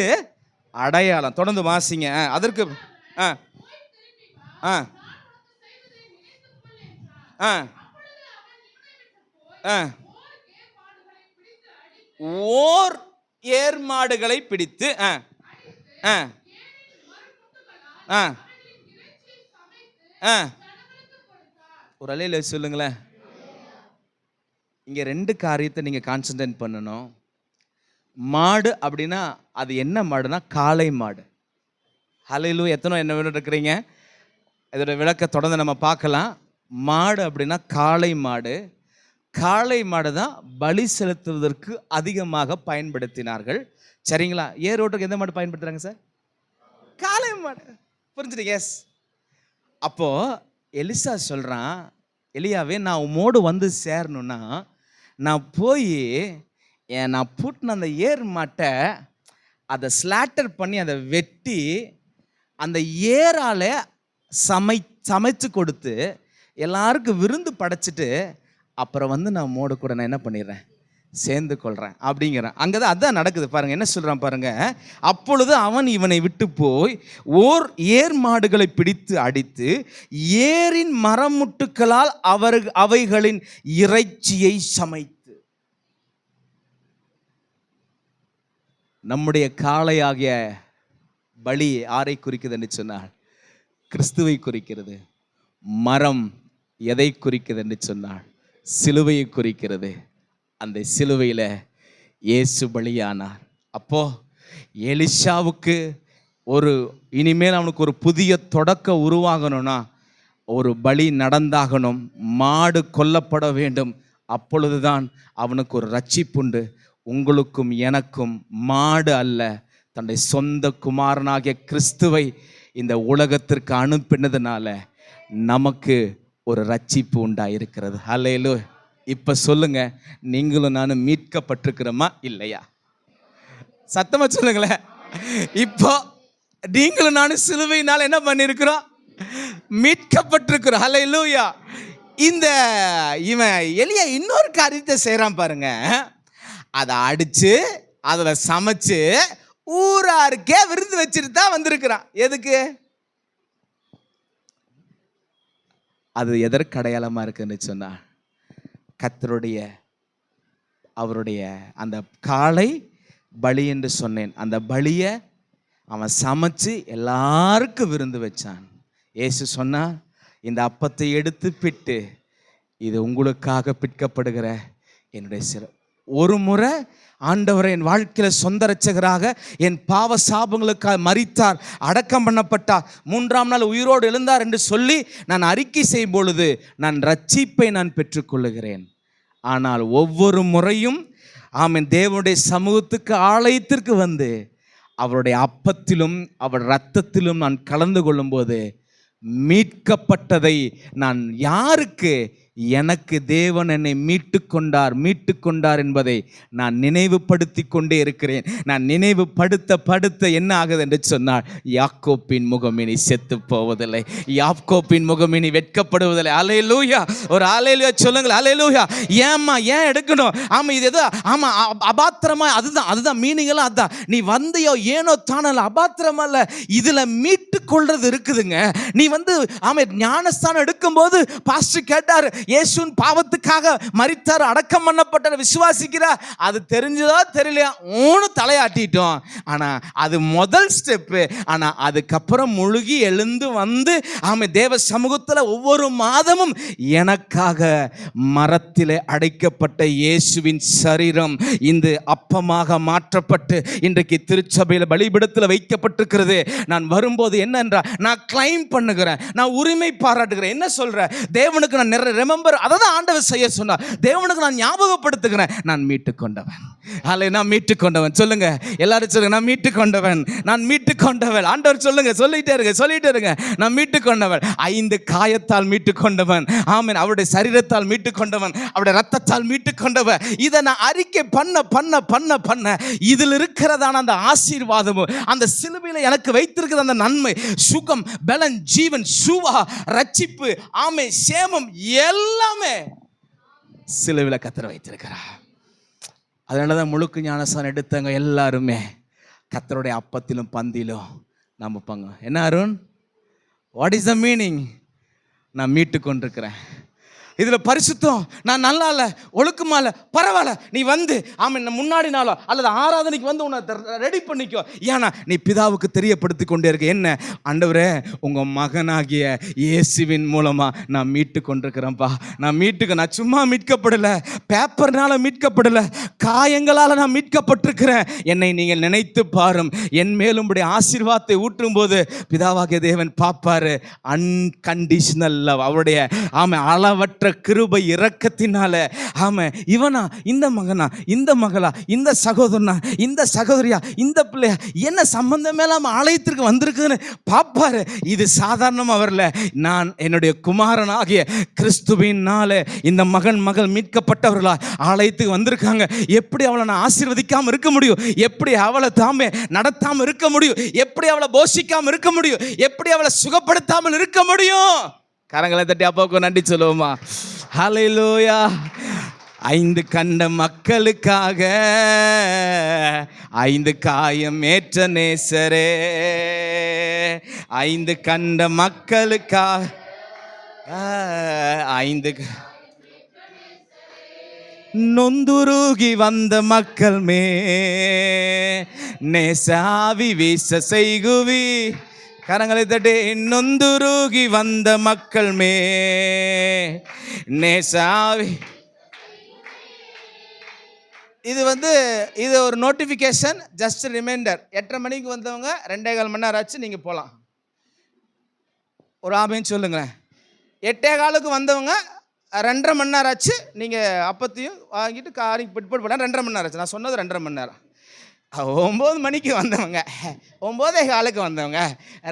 A: அடையாளம். தொடர்ந்து வாசிங்க. அதற்கு ஓர் ஏர்மாடுகளை பிடித்து ஒரு அலையில சொல்லுங்களேன். இங்க 2 காரியத்தை நீங்க கான்சென்ட்ரேட் பண்ணணும். மாடு அப்படின்னா அது என்ன மாடுனா காளை மாடு. ஹல்லேலூயா. எத்தனை என்ன வேணும் இருக்கிறீங்க? இதோட விளக்க தொடர்ந்து நம்ம பார்க்கலாம். மாடு அப்படின்னா காளை மாடு. காளை மாடு தான் பலி செலுத்துவதற்கு அதிகமாக பயன்படுத்தினார்கள். சரிங்களா? ஏர் ஓட்டுக்கு எந்த மாடு பயன்படுத்துகிறாங்க சார்? காளை மாடு. புரிஞ்சுட்டு? எஸ். அப்போது எலிசா சொல்கிறான், எலியாவே நான் உம்மோடு வந்து சேரணுன்னா நான் போய் நான் பூட்டின அந்த ஏர் மாட்டை அதை ஸ்லாட்டர் பண்ணி அதை வெட்டி அந்த ஏரால சமைச்சு கொடுத்து எல்லாருக்கும் விருந்து படைச்சிட்டு அப்புறம் வந்து நான் மோடு கூட நான் என்ன பண்ணிடுறேன், சேர்ந்து கொள்கிறேன் அப்படிங்கிறேன். அங்கே தான் அதான் நடக்குது பாருங்கள். என்ன சொல்கிறான் பாருங்கள். அப்பொழுது அவன் இவனை விட்டு போய் ஓர் ஏர் மாடுகளை பிடித்து அடித்து ஏரின் மரமுட்டுக்களால் அவைகளின் இறைச்சியை சமைத்து. நம்முடைய காளையாகிய பலி யாரை குறிக்குது என்று சொன்னால் கிறிஸ்துவை குறிக்கிறது. மரம் எதை குறிக்குது என்று சொன்னால் சிலுவையை குறிக்கிறது. அந்த சிலுவையில் இயேசு பலியானார். அப்போ எலிஷாவுக்கு இனிமேல் அவனுக்கு ஒரு புதிய தொடக்கம் உருவாகணும்னா ஒரு பலி நடந்தாகணும், மாடு கொல்லப்பட வேண்டும். அப்பொழுதுதான் அவனுக்கு ஒரு ரட்சிப்புண்டு. உங்களுக்கும் எனக்கும் மாடு அல்ல, தன்னுடைய சொந்த குமாரனாகிய கிறிஸ்துவை இந்த உலகத்திற்கு அனுப்பினதுனால நமக்கு ஒரு ரட்சிப்பு உண்டாயிருக்கிறது. ஹல்லேலூயா. இப்போ சொல்லுங்க, நீங்களும் நானும் மீட்கப்பட்டிருக்கிறோமா இல்லையா? சத்தமா சொல்லுங்களேன். இப்போ நீங்களும் நானும் சிலுவையினால் என்ன பண்ணியிருக்கிறோம்? மீட்கப்பட்டிருக்கிறோம். ஹல்லேலூயா. இவன் எலியா இன்னொரு காரியத்தை செய்கிறான் பாருங்க. அதை அடிச்சு அதில் சமைச்சு ஊராருக்கே விருந்து வச்சுட்டு தான் வந்திருக்கிறான். எதுக்கு? அது எதற்கு அடையாளமாக இருக்குன்னு சொன்னா கர்த்தருடைய அவருடைய அந்த காளை பலி என்று சொன்னேன். அந்த பலியை அவன் சமைச்சு எல்லாருக்கும் விருந்து வச்சான். இயேசு சொன்னா, இந்த அப்பத்தை எடுத்து பிட்டு இது உங்களுக்காக பிற்கப்படுகிற என்னுடைய சிறை. ஒரு முறை ஆண்டவரை என் வாழ்க்கையில் சொந்த ரட்சகராக என் பாவ சாபங்களுக்காக மரித்தார், அடக்கம் பண்ணப்பட்டார், 3ஆம் நாள் உயிரோடு எழுந்தார் என்று சொல்லி நான் அறிக்கை செய்யும் பொழுது நான் ரட்சிப்பை நான் பெற்றுக்கொள்ளுகிறேன். ஆனால் ஒவ்வொரு முறையும் ஆமென் தேவனுடைய சமூகத்துக்கு ஆலயத்திற்கு வந்து அவருடைய அப்பத்திலும் அவர் இரத்தத்திலும் நான் கலந்து கொள்ளும்போது மீட்கப்பட்டதை நான் யாருக்கு, எனக்கு தேவன் என்னை மீட்டு கொண்டார் என்பதை நான் நினைவுபடுத்தி கொண்டே இருக்கிறேன். நான் நினைவுபடுத்த என்ன ஆகுது என்று சொன்னால் யாக்கோப்பின் முகமினி செத்து போவதில்லை, யாக்கோப்பின் முகமினி வெட்கப்படுவதில்லை. அல்லேலூயா. ஒரு அல்லேலூயா சொல்லுங்கள். அல்லேலூயா. ஏன் எடுக்கணும்? ஆமாம், இது எதோ ஆமாம் அபாத்திரமா, அதுதான் மீனிங் எல்லாம் அதுதான். நீ வந்தியோ ஏனோ தானல அபாத்திரமா இல்லை, இதில் மீட்டு கொள்றது இருக்குதுங்க. நீ ஆமாம் ஞானஸ்தானம் எடுக்கும்போது பாஸ்டர் கேட்டார், இயேசுவின் பாவத்துக்காக மரித்தார், அடக்கம் பண்ணப்பட்டார், விசுவாசிக்கிறா? அது தெரிஞ்சதோ தெரியலையா ஊனு தலையாட்டிட்டோம். ஆனால் அது முதல் ஸ்டெப்பு. ஆனால் அதுக்கப்புறம் முழுகி எழுந்து வந்து ஆமாம் தேவ சமூகத்தில் ஒவ்வொரு மாதமும் எனக்காக மரத்திலே அடைக்கப்பட்ட இயேசுவின் சரீரம் இந்த அப்பமாக மாற்றப்பட்டு இன்றைக்கு திருச்சபையில் பலிபீடத்தில் வைக்கப்பட்டிருக்கிறது. நான் வரும்போது என்னென்றா நான் கிளைம் பண்ணுகிறேன், நான் உரிமை பாராட்டுகிறேன். என்ன சொல்ற? தேவனுக்கு நான் ரிமெம்பர், அதை தான் ஆண்டவர் செய்ய சொன்னார். தேவனுக்கு நான் ஞாபகப்படுத்துகிறேன், நான் மீட்டுக்கொண்டவன். நான் மீட்டுக்கொண்டவன். சொல்லுங்க எல்லாரும் சொல்லுங்க, நான் மீட்டுக்கொண்டவன், நான் மீட்டுக்கொண்டவன். ஆண்டவர் சொல்லுங்க, சொல்லிட்டே இருங்க, நான் மீட்டுக்கொண்டவன். 5 காயத்தால் மீட்டுக்கொண்டவன். ஆமென். அவருடைய சரீரத்தால் மீட்டுக்கொண்டவன், அவருடைய ரத்தத்தால் மீட்டுக்கொண்டவன். இதை நான் அறிக்கை பண்ண இதில் இருக்கிறதான அந்த ஆசீர்வாதமும் அந்த சிலுவையில் எனக்கு வைத்திருக்கிற அந்த நன்மை, சுகம், பலன், ஜீவன், சுவா, ரட்சிப்பு, ஆமை, சேமம் எல்லாமே சிலுவையில் கர்த்தர் வைத்திருக்கிறார். அதனால தான் முழுக்கு ஞானஸ்தானம் எடுத்தவங்க எல்லாருமே கர்த்தருடைய அப்பத்திலும் பந்திலும் நம்ம பங்கு. என்ன Arun, what is the meaning? நான் மீட்டு கொண்டிருக்கிறேன். இதில் பரிசுத்தம், நான் நல்லா இல்லை, ஒழுக்கமா இல்லை, பரவாயில்ல, நீ ஆமாம் முன்னாடி நாளோ அல்லது ஆராதனைக்கு உன்னை ரெடி பண்ணிக்கோ. ஏன்னா நீ பிதாவுக்கு தெரியப்படுத்தி கொண்டே இருக்க. என்ன ஆண்டவரே, உங்கள் மகனாகிய இயேசுவின் மூலமாக நான் மீட்டு கொண்டிருக்கிறேன்ப்பா. நான் சும்மா மீட்கப்படலை, பேப்பர்னால மீட்கப்படலை, காயங்களால் நான் மீட்கப்பட்டிருக்கிறேன். என்னை நீங்கள் நினைத்து பாரும். என் மேலும் உடைய ஆசீர்வாதத்தை ஊற்றும் போது பிதாவாகிய தேவன் பார்ப்பாரு. அன்கண்டிஷனல் லவ், அவருடைய ஆமாம் அளவற்ற கிருபை இரக்கத்தினால ஆமா இவனா, இந்த மகனா, இந்த மகளா, இந்த சகோதரனா, இந்த சகோதரியா, இந்த பிள்ளையா, என்ன சம்பந்தமே இல்லாம ஆலயத்திற்கு வந்திருக்குன்னு பார்ப்பாரு. இது சாதாரணமா வரல. நான் என்னுடைய குமாரனாகிய கிறிஸ்துவினால இந்த மகன் மகள் மீட்கப்பட்டவர்களா ஆலயத்துக்கு வந்திருக்காங்க. எப்படி அவளை நான் ஆசீர்வதிக்காம இருக்க முடியும்? எப்படி அவளை தாமே நடத்தாம இருக்க முடியும்? எப்படி அவளை போஷிக்காம இருக்க முடியும்? எப்படி அவளை சுகப்படுத்தாமல் இருக்க முடியும்? கரங்களை தட்டி அப்பாவுக்கு நன்றி சொல்லுவோமா? ஹல்லேலூயா. 5 கண்ட மக்களுக்காக 5 காயம் ஏற்ற நேசரே, 5 கண்ட மக்களுக்காக 5 நொந்துருகி வந்த மக்கள் மே நேசாவி வீச செய்குவி. கரங்களை தட்டி நொந்துருகி வந்த மக்கள் மே நேசாவி. இது ஒரு நோட்டிஃபிகேஷன், ஜஸ்ட் ரிமைண்டர். 8:30 மணிக்கு வந்தவங்க 2.25 மணி நேரம் ஆச்சு, நீங்கள் போகலாம். ஒரு ஆமைன்னு சொல்லுங்களேன். 8:15 வந்தவங்க 2.5 மணி நேரம் ஆச்சு, நீங்கள் அப்பத்தையும் வாங்கிட்டு காரிக்கு போட்டு போனால் 2.5 மணி நேரம் ஆச்சு. நான் சொன்னது 2.5 மணி நேரம். 9 மணிக்கு வந்தவங்க 9:15 வந்தவங்க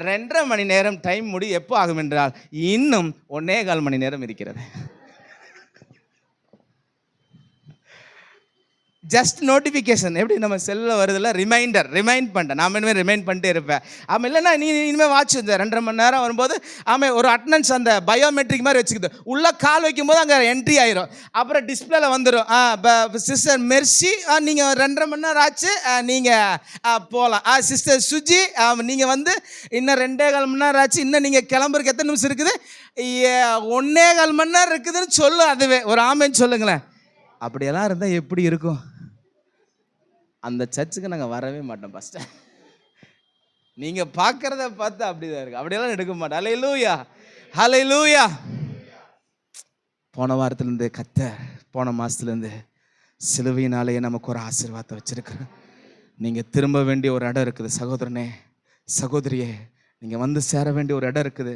A: 2.5 மணி நேரம் டைம் எப்போ ஆகும் என்றால் இன்னும் 1.25 மணி நேரம் இருக்கிறது. Just notification. எப்படி நம்ம செல்லில் வருதில்ல, ரிமைண்ட் பண்ணிட்டேன். நான் இனிமேல் ரிமைண்ட் பண்ணிட்டே இருப்பேன். ஆமாம், இல்லைன்னா நீ இனிமேல் வாட்ச் இந்த 2.5 மணி நேரம் வரும்போது ஆமாம் ஒரு அட்டனன்ஸ் அந்த பயோமெட்ரிக் மாதிரி வச்சுக்குது. உள்ளே கால் வைக்கும்போது அங்கே என்ட்ரி ஆயிரும். அப்புறம் டிஸ்பிளேல வந்துடும், சிஸ்டர் மெர்சி நீங்கள் 2.5 மணி நேரம் ஆச்சு, நீங்கள் போகலாம். சிஸ்டர் சுஜி நீங்கள் இன்னும் 2.25 மணி நேரம் ஆச்சு, இன்னும் நீங்கள் கிளம்புறதுக்கு எத்தனை நிமிஷம் இருக்குது? 1.25 மணி நேரம் இருக்குதுன்னு சொல்லு. அதுவே ஒரு ஆமைன்னு சொல்லுங்களேன். அப்படியெல்லாம் இருந்தால் எப்படி இருக்கும்? அந்த சர்ச்சுக்கு நாங்கள் வரவே மாட்டோம். ஃபஸ்ட்டு நீங்கள் பார்க்குறத பார்த்து அப்படிதான் இருக்கு. அப்படியெல்லாம் எடுக்க மாட்டோம். ஹல்லேலூயா, ஹல்லேலூயா. போன வாரத்துலேருந்து போன மாதத்துலேருந்து சிலுவையினாலேயே நமக்கு ஒரு ஆசீர்வாதத்தை வச்சுருக்குறேன். நீங்கள் திரும்ப வேண்டிய ஒரு இடம் இருக்குது. சகோதரனே, சகோதரியே, நீங்கள் சேர வேண்டிய ஒரு இடம் இருக்குது.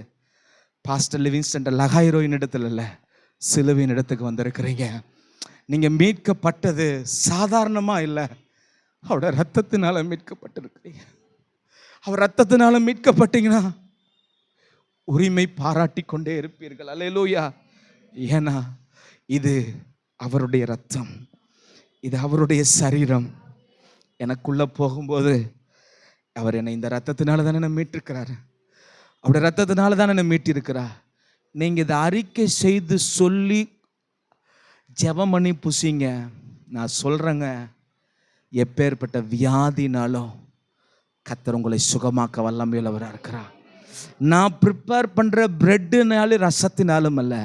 A: பாஸ்டர் லிவிங்ஸ்டன் லகாயிரோயின் இடத்துல இல்லை, சிலுவையின் இடத்துக்கு வந்திருக்கிறீங்க. நீங்கள் மீட்கப்பட்டது சாதாரணமாக இல்லை, அவரோட ரத்தத்தினால மீட்கப்பட்டிருக்கிறீங்க. அவர் ரத்தத்தினால மீட்கப்பட்டீங்கன்னா உரிமை பாராட்டி கொண்டே இருப்பீர்கள். அல்லேலூயா. ஏன்னா இது அவருடைய ரத்தம், இது அவருடைய சரீரம். எனக்குள்ள போகும்போது அவர் என்னை இந்த ரத்தத்தினால தானே என்ன மீட்டிருக்கிறாரு, அவருடைய ரத்தத்தினால தானே என்ன மீட்டிருக்கிறார். நீங்கள் இதை அறிக்கை செய்து சொல்லி ஜெபம் பண்ணி புசிங்க. நான் சொல்கிறேங்க, எப்பேற்பட்ட வியாதினாலும் கர்த்தர் உங்களை சுகமாக்க வல்லமையுள்ளவராக இருக்கிறார். நான் ப்ரிப்பேர் பண்ணுற பிரெட்டுனாலும் ரசத்தினாலும் அல்ல,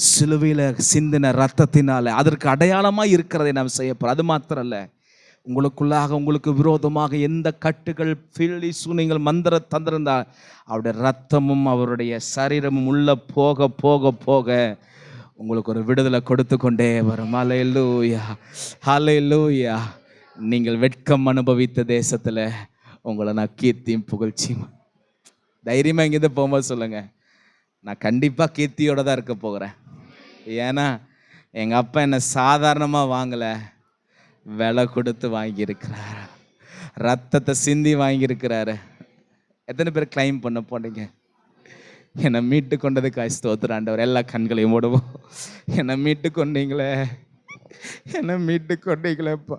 A: சிலுவையில் சிந்தின ரத்தத்தினால அதற்கு அடையாளமாக இருக்கிறதை நாம் செய்ய போகிறோம். அது மாத்திரம் இல்லை, உங்களுக்குள்ளாக உங்களுக்கு விரோதமாக எந்த கட்டுகள் பில்லி சூனியங்கள் மந்திர தந்திருந்தால் அவருடைய ரத்தமும் அவருடைய சரீரமும் உள்ள போக போக போக உங்களுக்கு ஒரு விடுதலை கொடுத்து கொண்டே வரும். ஹல்லேலூயா, ஹல்லேலூயா. நீங்கள் வெட்கம் அனுபவித்த தேசத்தில் உங்களை நான் கீர்த்தியும் புகழ்ச்சியும் தைரியமாக இங்கேருந்து போகும்போது சொல்லுங்கள், நான் கண்டிப்பாக கீர்த்தியோடு தான் இருக்க போகிறேன். ஏன்னா எங்கள் அப்பா என்னை சாதாரணமாக வாங்கலை, விலை கொடுத்து வாங்கியிருக்கிறாரு, ரத்தத்தை சிந்தி வாங்கியிருக்கிறாரு. எத்தனை பேர் கிளைம் பண்ண போனீங்க? என்னை மீட்டு கொண்டதுக்காய் ஸ்தோத்திரம் ஆண்டவர். எல்லா கண்களையும் மூடுவோம். என்னை மீட்டு கொண்டீங்களே, என்னை மீட்டு கொண்டீங்களேப்பா.